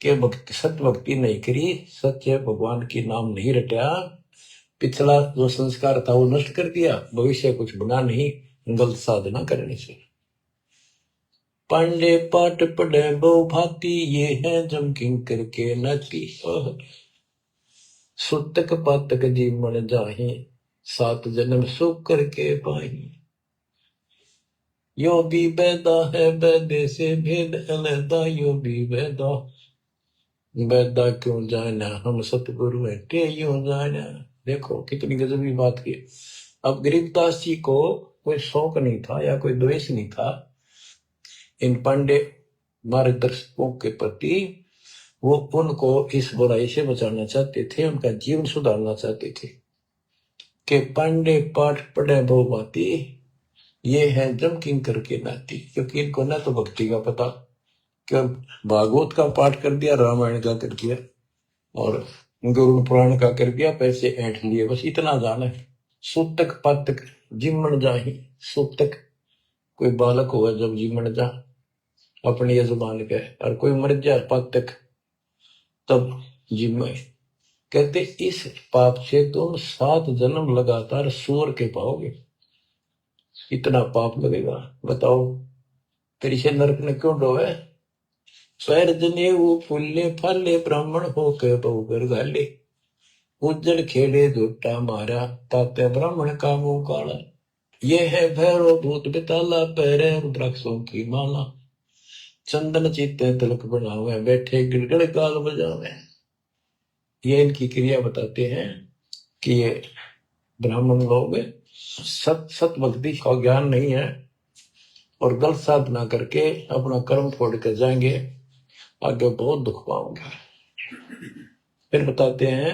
B: के भक्ति सत भक्ति नहीं करी, सच्चे भगवान की नाम नहीं रटा, पिछला जो संस्कार था वो नष्ट कर दिया, भविष्य कुछ बना नहीं गलत साधना करने से। पांडे पाठ पढ़े बहु भांति, ये है जम किंकर के नाती, सुतक पातक जी मन जाही, 7 जन्म सुख करके पाही। यो भी बैदा है बैदे से भेद अलैदा, यो भी बैदा, बैदा क्यों जाना हम सतगुरु बैठे यूं जाना। देखो कितनी गजबी बात की। अब गरीबदास जी को कोई शौक नहीं था या कोई द्वेष नहीं था इन पांडे मार्गदर्शकों के प्रति, वो उनको इस बुराई से बचाना चाहते थे, उनका जीवन सुधारना चाहते थे कि पांडे पाठ पढ़े बहुभांति, ये है जम किंकर के नाती, क्योंकि इनको ना तो भक्ति का पता, क्यों भागवत का पाठ कर दिया, रामायण का कर दिया और गुरु पुराण का कर दिया, पैसे ऐंठ लिए, बस इतना जाना है। सूतक पातक जिमण जाही, सूतक कोई बालक हुआ जब जिमण जा अपनी यजमान के, और कोई मर जाए पातक तब जिम्मे। कहते इस पाप से तुम 7 जन्म लगातार सूअर के पाओगे, इतना पाप लगेगा। बताओ तेरी से नरक ने क्यों डोवे। स्वैर जने वो फूले फाले ब्राह्मण हो के बहुगर गाले, उज्जड़ खेड़े झूठा मारा ताते ब्राह्मण का मुंह काला। ये है भैरव भूत बिताला पैरे रुद्राक्षों की माला, चंदन चीते तिलक बनावे बैठे गिड़गड़ गाल बजावे। ये इनकी क्रिया बताते हैं कि ये ब्राह्मण लोग सत भक्ति का ज्ञान नहीं है और गलत साधना करके अपना कर्म फोड़ कर जाएंगे, आगे बहुत दुख पाओगे। फिर बताते हैं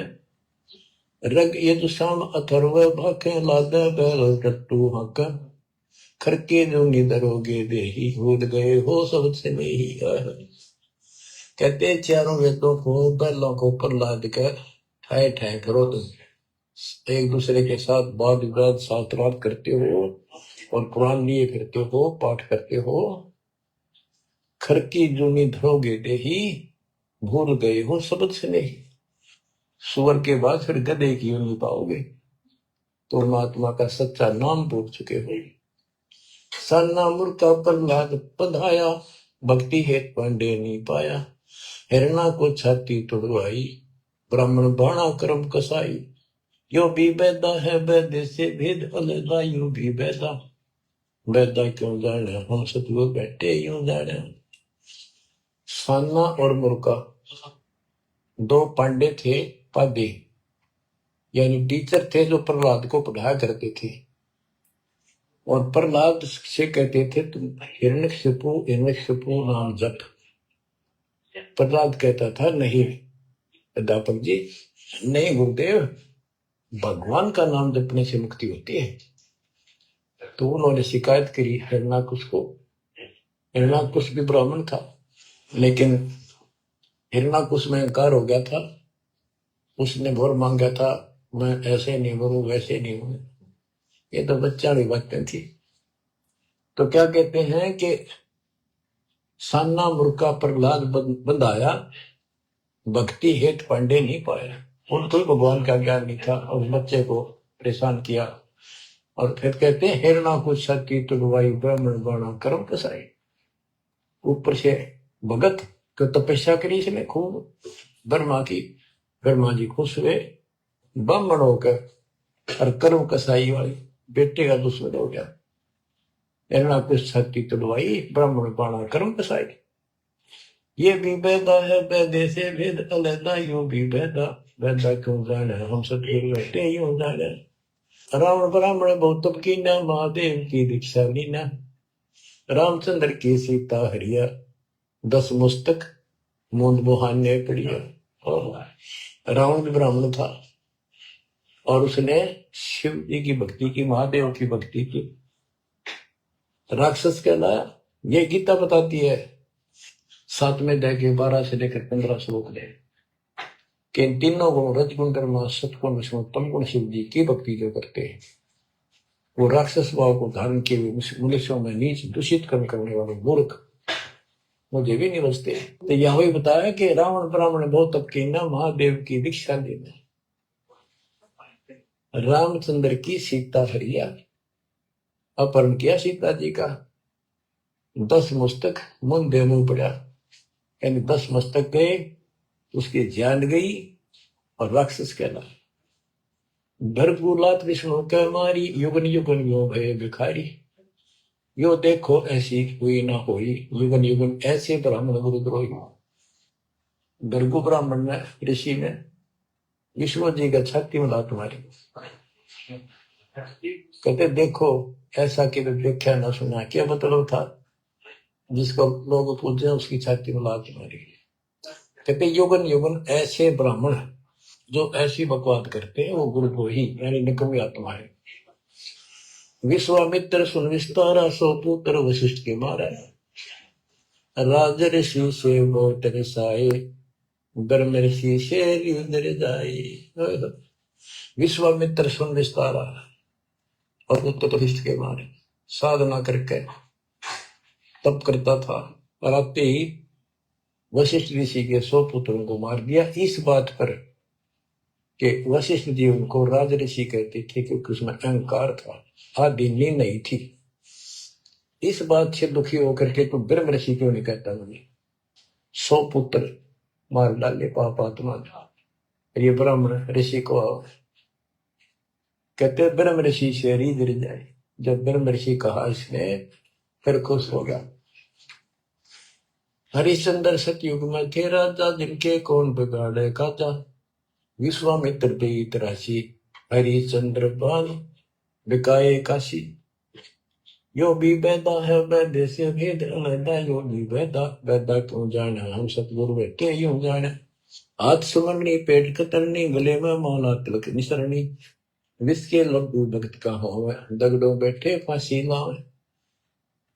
B: रग यजुषाम अथर्व भाखे लादे बैल टट्टू हक, खरके जो निधरोगे देही भूल गए हो सबसे नहीं। कहते चारों वेदों को बैलों को ऊपर लाद कर ठाए ठाए करो, तुम एक दूसरे के साथ वाद विवाद शास्त्रार्थ करते हो और कुरान लिए फिरते हो, पाठ करते हो। खरकी जूनी धरोगे देही भूल गए हो शब्द से नहीं, सुअर के बाद फिर गधे की यूं पाओगे, तो परमात्मा का सच्चा नाम भूल चुके हो। सन्ना मुर्का प्रहलाद बंधाया, भक्ति हेत पांडे नहीं पाया। हिरणा को छाती तुड़वाई, ब्राह्मण बाणा कर्म कसाई। यो भी बैदा है बैदे से भेद अलगा, यूं भी बैदा बैदा क्यों जाने, हम सतगुरु बैठे यूं जाने। सान्ना और मुर्का 2 पांडे थे, पादे यानी टीचर थे जो प्रहलाद को पढ़ाया करते थे, और प्रहलाद से कहते थे तुम हिरण्यकशिपु नाम जप। प्रहलाद कहता था नहीं अध्यापक जी, नहीं गुरुदेव, भगवान का नाम जपने से मुक्ति होती है। तो उन्होंने शिकायत करी हिरण्याकुश को। हिरण्याकुश भी ब्राह्मण था, लेकिन हिरण्याकुश में अहंकार हो गया था, उसने भोर मांगा था, मैं ऐसे नहीं मरूं वैसे नहीं मरूं। ये तो बच्चा भी बातें थी। तो क्या कहते हैं कि सान्ना मुर्का प्रहलाद बंधाया, भक्ति हेत पांडे नहीं पाया। उनको भगवान का ज्ञान नहीं था और बच्चे को परेशान किया। और फिर कहते हैं हिरणा को छाती तुड़वाई, ब्राह्मण बाणा कर्म कसाई। ऊपर से भगत को तपस्या करी इसने खूब ब्रह्मा की, ब्रह्मा जी खुश हुए, ब्राह्मण होकर और कर्म कसाई वाली बेटे का दुश्मन हो गया। हिरणा को छाती तुड़वाई, ब्राह्मण बाणा कर्म कसाई। ये भी बैदा है बैदे से भेद अलैदा, यूं भी बैदा बैदा क्यों जाने, हम सतगुरु बैठे यूं जाने। रावण ब्राह्मण बहुत की न, महादेव की दीक्षा लीना। रामचंद्र की सीता हरिया, 10 मुस्तक मूंद बुहाने पड़िया। और रावण भी ब्राह्मण था और उसने शिव जी की भक्ति की, महादेव की भक्ति की, राक्षस कहलाया। ये गीता बताती है 7वें अध्याय के 12 से लेकर 15 श्लोक में कि इन तीनों गुण रजगुण कर्म सत्गुण विष्णु तम गुण शिव जी की भक्ति जो करते हैं, वो राक्षस भाव को धारण किए हुए मनुष्यों में नीच दूषित कर्म करने वाले मूर्ख मुझे भी नहीं बचते। तो यह भी बताया कि रावण ब्राह्मण बहुत तप की ना, महादेव की दीक्षा लेना। रामचंद्र की सीता हरिया, अपहरण किया सीता जी का, 10 मस्तक मुंह मुंह पड़ा, यानी 10 मस्तक गए, उसकी जान गई और राक्षस कहला। भरपूलात विष्णु के मारी, युगन युगन यो भय भिखारी। यो देखो ऐसी हुई ना होई, युगन युगन ऐसे ब्राह्मण गुरुद्रोही। भृगु ब्राह्मण ने, ऋषि ने विष्णु जी का छाती में लात मारी, कहते देखो ऐसा कि देखा ना सुना। क्या मतलब था, जिसको लोग पूजे उसकी छाती में लात मारी। कहते युगन युगन ऐसे ब्राह्मण जो ऐसी बकवाद करते हैं वो गुरुद्रोही यानी निकम्मी आत्मा है। विश्वामित्र सुन विस्तारा, सो पुत्र वशिष्ठ के मारा, राजर्षि से बहुत रसाए, ब्रह्म ऋषि से युद्ध जाए। विश्वामित्र सुन विस्तारा और पुत्र वशिष्ठ के मारे, साधना करके तप करता था, और आते ही वशिष्ठ ऋषि के 100 पुत्रों को मार दिया। इस बात पर कि वशिष्ठ जी उनको राज ऋषि कहते थे क्योंकि उसमें अहंकार था, आदि नींद नहीं थी। इस बात से दुखी होकर के तो ब्रह्म ऋषि क्यों नहीं कहता मुझे 100 पुत्र मार डाले पाप आत्मा। ये ब्राह्मण ऋषि को कहते ब्रह्म ऋषि से रीझ जाए। जब ब्रह्म ऋषि कहा इसने फिर खुश हो गया। हरिश्चंद्र सतयुग में थे राजा, जिनके कौन बिगाड़े काजा, विश्वामित्र बेत राशि, हरिश्चंद्र बाल बिकाए काशी। यो भी वैदा है वैद्य से भेद अलैदा, यो भी वैदा वैदा क्यों जाना, हम सतगुरु बैठे यूं जाना। हाथ सुमरनी पेट कतरनी, गले में माला तिलक निसरनी, विष के लड्डू भक्त का हो, दगड़ों बैठे फांसी लावे।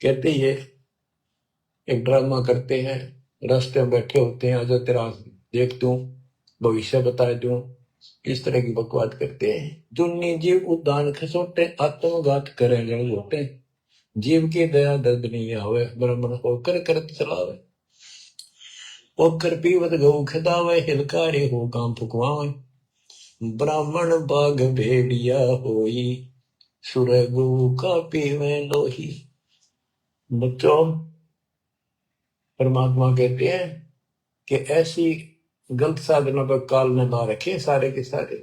B: कहते ये एक ड्रामा करते हैं, रास्ते में बैठे होते हैं, आजा तेरा देख दूं, भविष्य बता दूं, इस तरह की बकवाद करते हैं। जुन्नी जीव उद्दान खसोटे, आत्मघात करे जड़ होते, जीव की दया दर्द नहीं आवे, ब्राह्मण होकर करत चलावे। ओकर पीवत गौ खदावे, हिलकारे हो काम फुकवावे, ब्राह्मण बाग भेड़िया होई, सुर गौ का पीवे लोही। बच्चों, परमात्मा कहते हैं कि ऐसी गलत साधना पर काल में ना रखे सारे के सारे।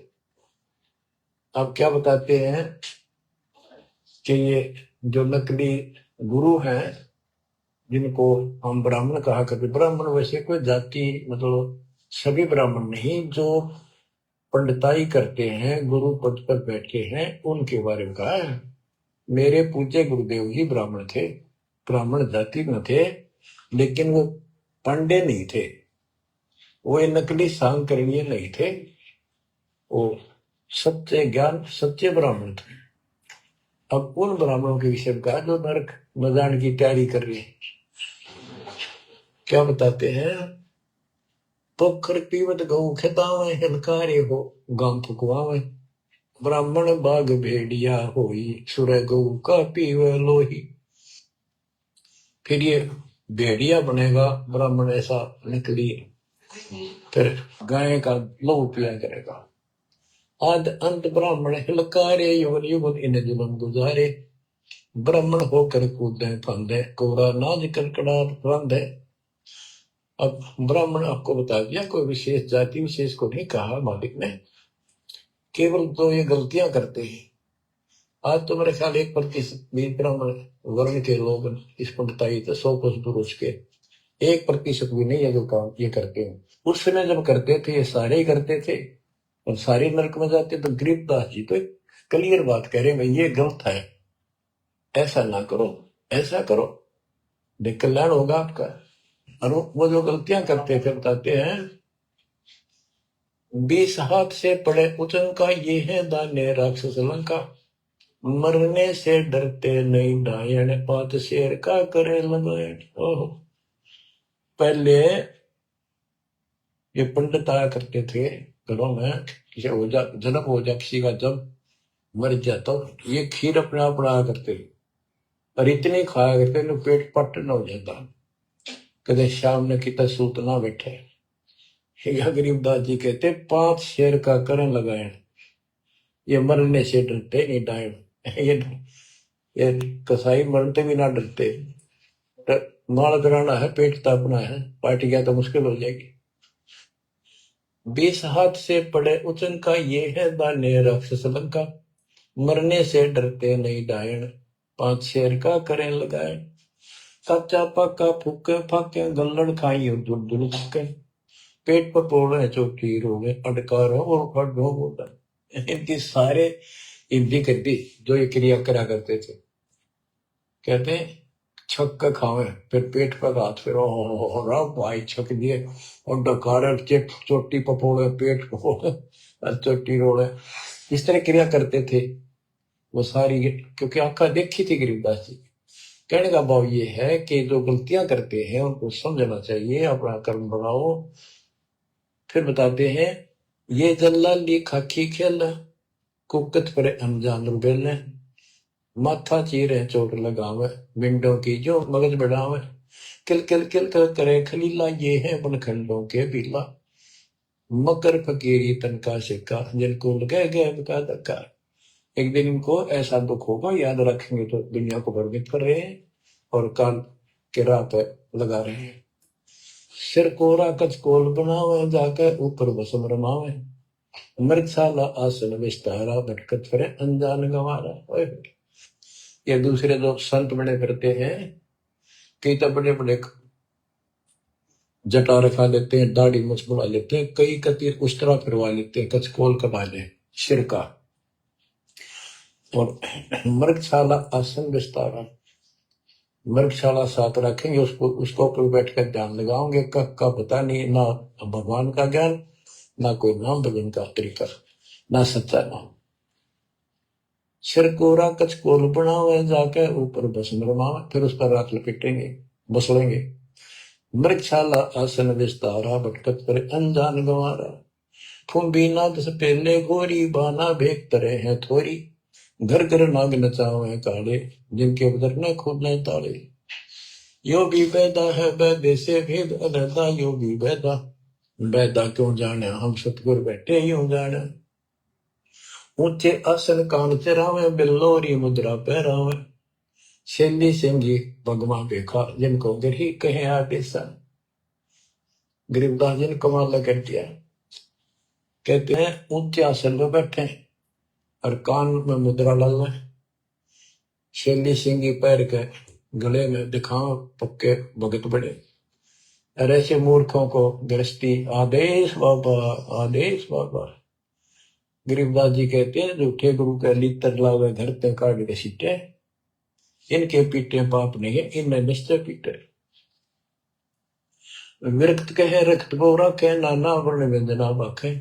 B: आप क्या बताते हैं कि ये जो नकली गुरु हैं जिनको हम ब्राह्मण कहा करते, ब्राह्मण वैसे कोई जाति मतलब सभी ब्राह्मण नहीं, जो पंडिताई करते हैं गुरु पद पर बैठे हैं उनके बारे में कहा है। मेरे पूज्य गुरुदेव ही ब्राह्मण थे, ब्राह्मण जाति में थे, लेकिन वो पंडे नहीं थे, वो नकली सांकरणीय नहीं थे, वो सच्चे ज्ञान सच्चे ब्राह्मण थे। अब उन ब्राह्मणों के विषय का जो नरक में जाने की तैयारी कर रहे हैं, क्या बताते हैं, पोखर पीवत गौ खितावे, हिलकारे हो गांव फुकवावे, ब्राह्मण बाग भेड़िया होई, सुर गौ का पीवे लोही। फिर ये भेड़िया बनेगा ब्राह्मण, ऐसा निकली, फिर गाय का लहू पिया करेगा। आद अंत ब्राह्मण हिलकारे, युगन युगन इन जुलम गुजारे, ब्राह्मण होकर कूदे फंदे, कोरा नाज कड़कड़ा फंदे। अब ब्राह्मण आपको बता दिया, कोई विशेष जाति विशेष को नहीं कहा मालिक ने, केवल तो ये गलतियां करते हैं। आज तो मेरे ख्याल 1% भी ब्राह्मण वर्ण के लोग इस पंडिताई तो 100 पुरुष के 1% भी नहीं है जो काम ये करते हैं। उस समय जब करते थे ये सारे ही करते थे और सारे नरक में जाते। तो गरीबदास जी तो क्लियर बात कह रहे हैं, ये गलत है, ऐसा ना करो, ऐसा करो, देख कल्याण होगा आपका। और वो जो गलतियां करते थे बताते हैं, 20 हाथ से पड़े उचन का, ये है दान्य राक्षस लंका, मरने से डरते नहीं डायन, 5 शेर का करे लगायन। पहले ये पंडित आया करते थे घरों में, किसी जन्म हो जाए किसी का, जब मर जाता तो ये खीर अपने आप बनाया करते और इतने खाया करते तो पेट पट न हो जाता, कदे शाम ने कितना सूत ना बैठे। गरीबदास जी कहते 5 शेर का करण लगाए, ये मरने से डरते नहीं डायन। ये कसाई मरते भी ना डरते, माल कराना है, पेट तापना है, पार्टी गया तो मुश्किल हो जाएगी। 20 हाथ से पड़े उचन का, ये है दान्य राक्षस लंका, मरने से डरते नहीं डायन, 5 शेर का करें लगाए, कच्चा पक्का फूके फाके, गल्लड़ खाई और दूर दूर फूके, पेट पर पोड़ है चोटी रोगे, अडकारो और फटो बोला। इनकी सारे इनकी करती जो ये क्रिया करा करते थे। कहते हैं छक के खावे, फिर पेट पर हाथ, फिर रा भाई छक दिए और डकार चिप चोटी पपोड़े, पेट पपोड़े और चोटी रोड़े, इस तरह क्रिया करते थे वो सारी, क्योंकि आंखा देखी थी गरीबदास जी। कहने का भाव ये है कि जो गलतियां करते हैं उनको समझना चाहिए, अपना कर्म बनाओ। फिर बताते हैं, ये जल्लाली खाकी खेल कुकत पर अनजान रुबेल, माथा चीरे चोट लगावे, विंडो की जो मगज बढ़ावे, किल किल किल कर करे खलीला, ये है बनखंडों के बीला, मकर फकीरी तनका सिक्का, जिनको लगे गए का धक्का। एक दिन इनको ऐसा दुख होगा, याद रखेंगे तो दुनिया को भ्रमित कर रहे हैं और काल के राह पे लगा रहे हैं। सिर कोरा कचकोल बनावे, जाकर ऊपर बसम रमावे, मृगशाला आसन विस्तारा, भटकत फिरे अनजान गंवारा। ये दूसरे जो संत बड़े करते हैं, कई तो बड़े बड़े जटा रखा लेते हैं, दाढ़ी मुछ बुला लेते हैं, कई कतीर उस्तरा फिरवा लेते हैं, कचकोल कमा ले सिर का, और मृगशाला आसन विस्तारा, मृगशाला साथ रखेंगे, उसको उसको ऊपर बैठकर ध्यान लगाओगे, का पता नहीं, ना भगवान का ज्ञान, ना कोई नाम भजन का तरीका, ना सच्चा नाम। सिर कोरा कचकोल बनावे, जाके ऊपर भस्म रमावे, फिर उस पर रात लपेटेंगे, बसलेंगे। मृगशाला आसन विस्तारा, भटकत पर अनजान गंवारा, फुम्बी नाद से पहले गोरी, बाना भेक तरह है थोरी, घर घर नाग नचावे काले, जिनके उधर न खुलने ताले। योगी बैदा है बैदे से भेद अलहदा, योगी बैदा, बैदा क्यों जाने, हम सतगुर बैठे यूं जाने। ऊंचे आसन कान चरावे, बिल्लोरी मुद्रा पहरावे, शैली सिंगी भगवा देखा, जिनको गिरही कहे आदेशा। गरीबदास जी ने कमाल कर दिया, कहते हैं ऊंचे आसन पर बैठे और कान में मुद्रा डालना, शैली सिंगी पैर के गले में दिखाओ पक्के भगत बड़े, और ऐसे मूर्खों को गृहस्थी आदेश बाबा, आदेश बाबा। गरीबदास जी कहते हैं, झूठे गुरु का लीतर लावे, घर पे काट के सीटे, इनके पीटे पाप नहीं है, इनने निश्चय पीटे। विरक्त कहे रक्त बोरा के, नाना वर्ण व्यंजना बाखे,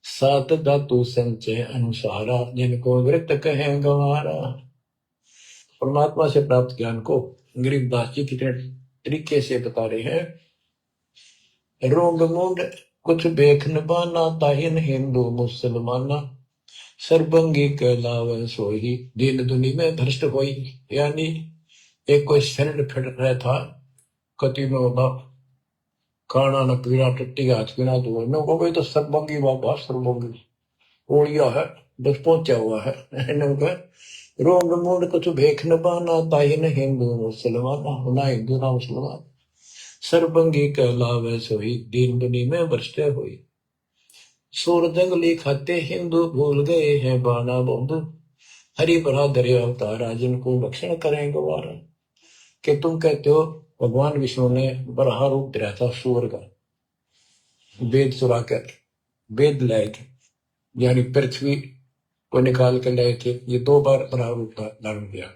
B: सात धातु संचय अनुसारा, जिनको विरक्त कहे गंवारा। परमात्मा से प्राप्त ज्ञान को गरीबदास जी कितने तरीके से बता रहे हैं। रोग मूड कुछ बेख न बाना, ताहिन हिंदू मुसलमाना, सर्वंगी कहलावे सोही, दीन दुनी में भ्रष्ट होई। यानी एक कोई शरण फिर रहा था, कति में होता खाना न पीना, टट्टी हाथ पीना, तो कोई तो सर्वंगी बाबा, सर्वंगी ओलिया है, बस पहुंचा हुआ है। रोग मूड कुछ भेख न बाना, ताहिन हिंदू मुसलमाना, ना हिंदू ना मुसलमान, सर्वंगी कहलावे सोही, दीन दुनी में भ्रष्ट होई। सूर जंगली खाते हिंदू, भूल गए हैं बाना बंधु, हरि भरा दरिया अवतारा, जिनको भक्षण करें गवारा। कि तुम कहते हो भगवान विष्णु ने बराह रूप दिया था सूर का, वेद चुरा कर, वेद लाए थे, यानी पृथ्वी को निकाल कर लाए थे, ये 2 बार बराह रूप धारण किया।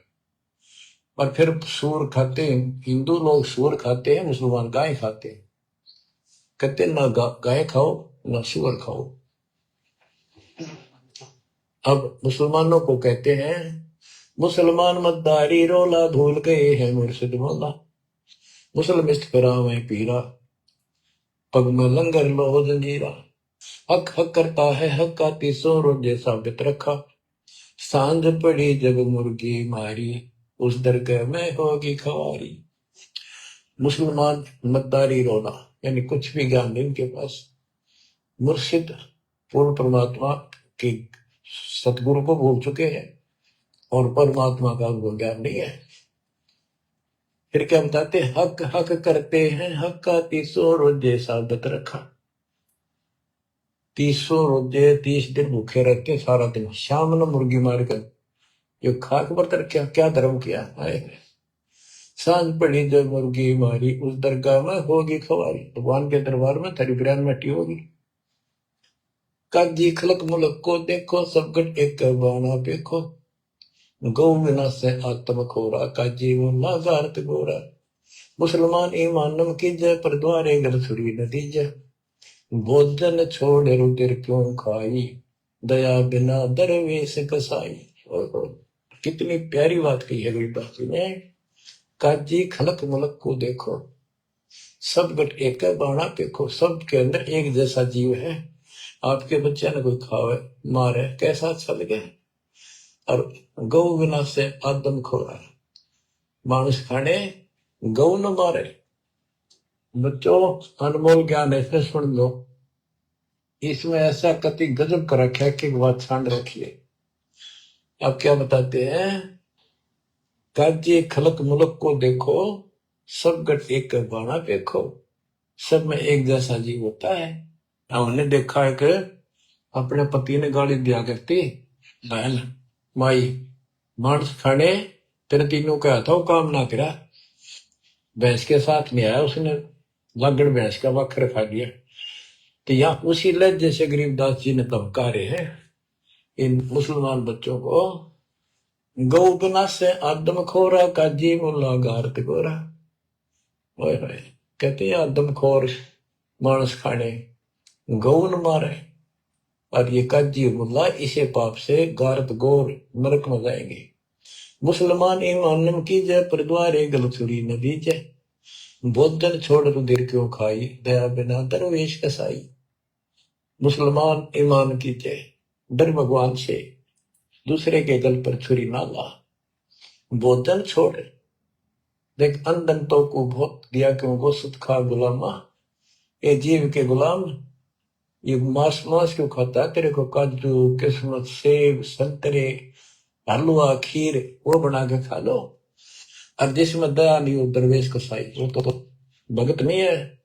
B: और फिर सूर खाते हैं हिंदू लोग, सूर खाते हैं, मुसलमान गाय खाते हैं। कहते ना गाय खाओ ना सूअर खाओ। अब मुसलमानों को कहते हैं, मुसलमान मद्दारी रोला, भूल गए हैं मुर्शिद मौला, मुसलमिस्त करावे पीरा, पग में लंगर लो जंजीरा। हक हक करता है हक का, 300 रोजे साबित रखा, सांझ पड़ी जब मुर्गी मारी, उस दरगाह में होगी खवारी। मुसलमान मद्दारी रोला, यानी कुछ भी ज्ञान नहीं इनके पास। मुर्शिद पूर्ण परमात्मा की सतगुरु को भूल चुके हैं और परमात्मा का उनको ज्ञान नहीं है। फिर क्या बताते, हक हक करते हैं हक का, 300 रोजे साबित रखा। 300 रोजे 30 दिन भूखे रहते, सारा दिन शाम न मुर्गी मारकर जो खाक व्रत रखा, क्या धर्म किया है। सांझ पड़ी जब मुर्गी मारी, उस दरगाह में होगी खवारी, भगवान के दरबार में थरी बिरान मटी होगी। काजी खलक मुलक को देखो, सब गट एक बाना देखो, गौ बिना से आत्म खोरा का जीवन लागारत गोरा। मुसलमान ईमानम की जय पर द्वारे घर छुरी नतीजा। भोजन छोड़ रुतिर क्यों खाई, दया बिना दरवेश कसाई। और कितनी प्यारी बात कही है गरीबदास जी ने। काजी खलक मलक को देखो, सब गट एक है बाणा पेखो। सबके अंदर एक जैसा जीव है। आपके बच्चे ने कोई खावे मारे कैसा अच्छा लगे। और गौ बिना से आदम खोरा, मानुष खाने गौ न मारे। बच्चों अनमोल ज्ञान है, इसमें सुन लो। इसमें ऐसा कति गजब कर रखा है कि बात छांड रखिए। अब क्या बताते हैं, काजी खलक मुलक को देखो, सब गट एक बाणा देखो। सब में एक जैसा जीव होता है। हमने देखा है कि अपने पति ने गाली दिया करती, बहन माई मांस खाने तेरे तीनों का था वो काम ना करा। भैंस के साथ में आया, उसने लागड़ भैंस का वक्र खा लिया। तो यहाँ उसी लज्जे से गरीबदास जी ने धमका रहे हैं इन मुसलमान बच्चों को। गौ बिना से आदम खोरा का जीव लागारत गोरा। कहते हैं आदम खोर मांस खाने गौ न मारे, और ये काजी मुल्ला इसे पाप से गारत गोर नरक में जाएंगे। मुसलमान ईमान की जय पर द्वारे गल छुरी न दीजे। भोजन छोड़ रुधिर क्यों खाई, दया बिना दरवेश कसाई। मुसलमान ईमान की जय, डर भगवान से, दूसरे के गल पर छुरी ना ला। भोजन छोड़, देख अंधन तो को भोग दिया क्यों गो सुत खा गुलामा। ये जीव के गुलाम, ये मांस मांस क्यों खाता है। तेरे को काजू किस्मत सेब संतरे हलवा खीर वो बना के खा लो। और जिसमें दया नहीं हो दरवेश कसाई, वो तो भगत नहीं है,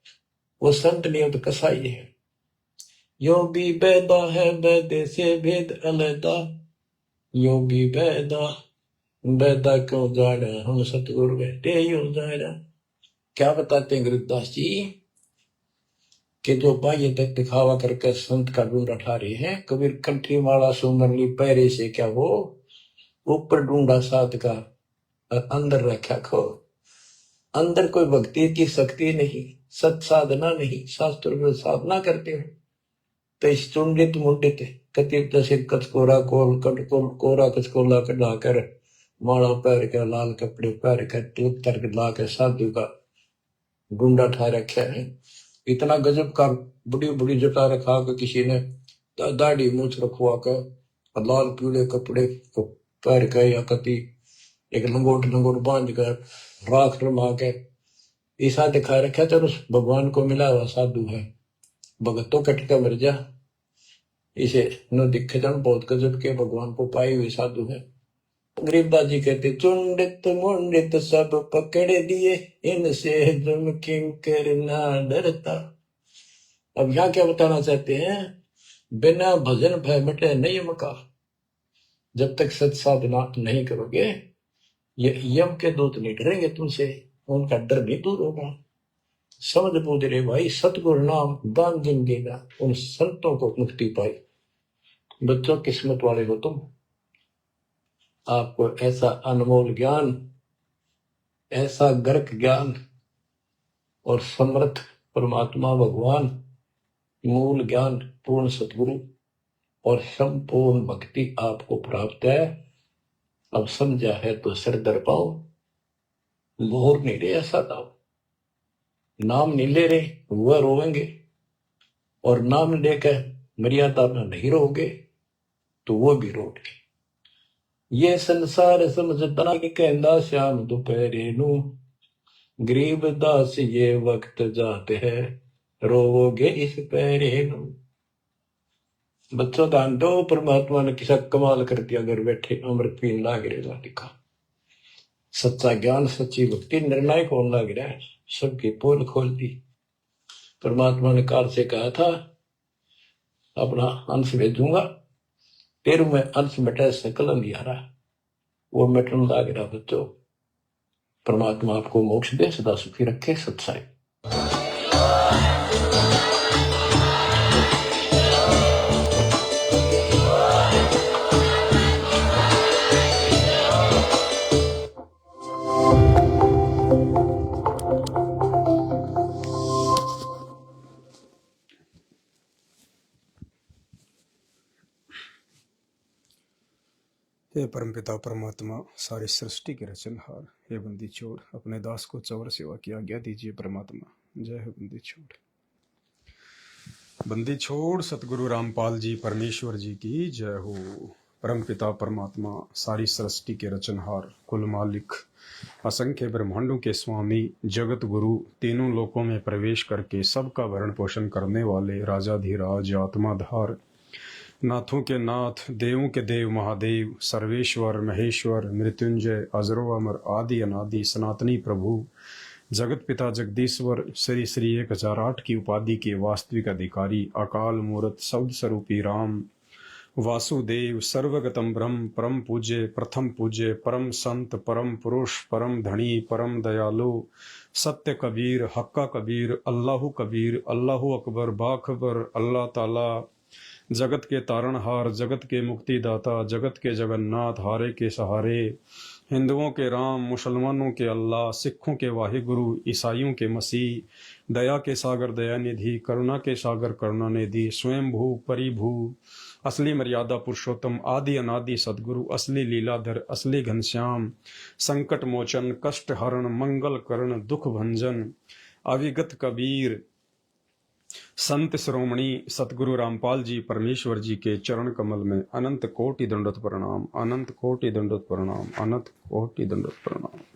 B: वो संत नहीं हो तो कसाई है। यो भी बैदा है बैदे से भेद अलैदा, यो भी बैदा बैदा क्यों जाना हम सतगुरु बैठे यो जाना। क्या बताते हैं गरीबदास जी कि जो बाह्य तक दिखावा करके संत का दूर उठा रहे हैं। कबीर कंठी माला सुंदरली पैरे से क्या वो ऊपर ढूंढा साध का और अंदर रखा खो। अंदर कोई भक्ति की शक्ति नहीं, सत साधना नहीं, शास्त्र में साधना करते हो तो इस चुंडित मुंडित कथित से कचकोरा कोल कटकोल कोरा कचकोला कढ़ाकर माला पैर के लाल कपड़े पैर के तिलक तर ला के साधु का गुंडा ठा रखा है। इतना गजब का बड़ी बड़ी जटा रखा के किसी ने दाढ़ी मूछ रखवा कर लाल पीले कपड़े को पैर के या कति एक लंगोट लंगोट बांध कर राख रमा के ऐसा दिखा रखा। तो उस भगवान को मिला हुआ साधु है, भगत तो कट के मर जा। इसे न दिखे जन बहुत गजब के भगवान को पाए हुए साधु है। गरीबदास जी कहते चुंडित मुंडित सब पकड़ दिए, इनसे जुम किंकर ना डरता। अब यहाँ क्या बताना चाहते हैं, बिना भजन भय मिटे नहीं मका। जब तक सत साधना नहीं करोगे ये यम के दूत नहीं डरेंगे तुमसे, उनका डर नहीं दूर होगा। समझ बूझ रे भाई, सतगुरु नाम दान दिन देगा, उन संतों को मुक्ति पाई। बच्चों किस्मत वाले हो तुम, आपको ऐसा अनमोल ज्ञान, ऐसा गर्क ज्ञान और समर्थ परमात्मा भगवान, मूल ज्ञान पूर्ण सतगुरु और संपूर्ण भक्ति आपको प्राप्त है। अब समझा है तो सिर दर पाओ, मोहर नहीं रहे ऐसा दाओ। नाम नहीं ले रहे वह रोएंगे, और नाम लेकर मर्यादा में नहीं रहोगे तो वो भी रोगे। ये संसार समझता नहीं कहना श्याम दोपहरे नू, गरीब दास ये वक्त जाते हैं रोओगे इस पैरे नू। बच्चों ध्यान दो, परमात्मा ने किसा कमाल कर दिया, घर बैठे अमृत पीन लाग रहे दिखा। सच्चा ज्ञान सच्ची भक्ति निर्णायक होने लग रहा है, सबकी पोल खोल दी। परमात्मा ने काल से कहा था अपना अंश भेजूंगा, तेरू में अंश मिटा सकल अंधियारा, वो मिटन लग रहा। बच्चों परमात्मा आपको मोक्ष दे, सदा सुखी रखे। सत्साई।
A: हे परमपिता परमात्मा, सारी सृष्टि के रचनहार, हे बंदी छोड़, अपने दास को चौर सेवा की आज्ञा दीजिए परमात्मा। जय हो बंदी छोड़। बंदी छोड़ सतगुरु रामपाल जी परमेश्वर जी की जय हो। परमपिता परमात्मा, सारी सृष्टि के रचनहार, कुल मालिक, असंख्य ब्रह्मांडों के स्वामी, जगत गुरु, तीनों लोकों में प्रवेश करके सबका भरण पोषण करने वाले राजाधिराज, आत्माधार, नाथों के नाथ, देवों के देव महादेव, सर्वेश्वर महेश्वर, मृत्युंजय, अजरो अमर, आदि अनादि, सनातनी प्रभु, जगत पिता जगदीश्वर, श्री श्री 1008 की उपाधि के वास्तविक अधिकारी, अकाल मूर्त, शब्द स्वरूपी राम, वासुदेव, सर्वगतम ब्रह्म, परम पूज्य, प्रथम पूज्य, परम संत, परम पुरुष, परम धनी, परम दयालु, सत्य कबीर, हक्का कबीर, अल्लाहु कबीर, अल्लाहु अकबर, बाखबर, अल्लाह ताला, जगत के तारणहार, जगत के मुक्तिदाता, जगत के जगन्नाथ, हारे के सहारे, हिंदुओं के राम, मुसलमानों के अल्लाह, सिखों के वाहिगुरु, ईसाइयों के मसीह, दया के सागर दयानिधि, करुणा के सागर करुणानिधि, स्वयंभू परिभू, असली मर्यादा पुरुषोत्तम, आदि अनादि सदगुरु, असली लीलाधर, असली घनश्याम, संकट मोचन, कष्ट हरण, मंगल करण, दुख भंजन, अविगत कबीर, संत श्रोमणी सतगुरु रामपाल जी परमेश्वर जी के चरण कमल में अनंत कोटि दंडवत प्रणाम, अनंत कोटि दंडवत प्रणाम, अनंत कोटि दंडवत प्रणाम।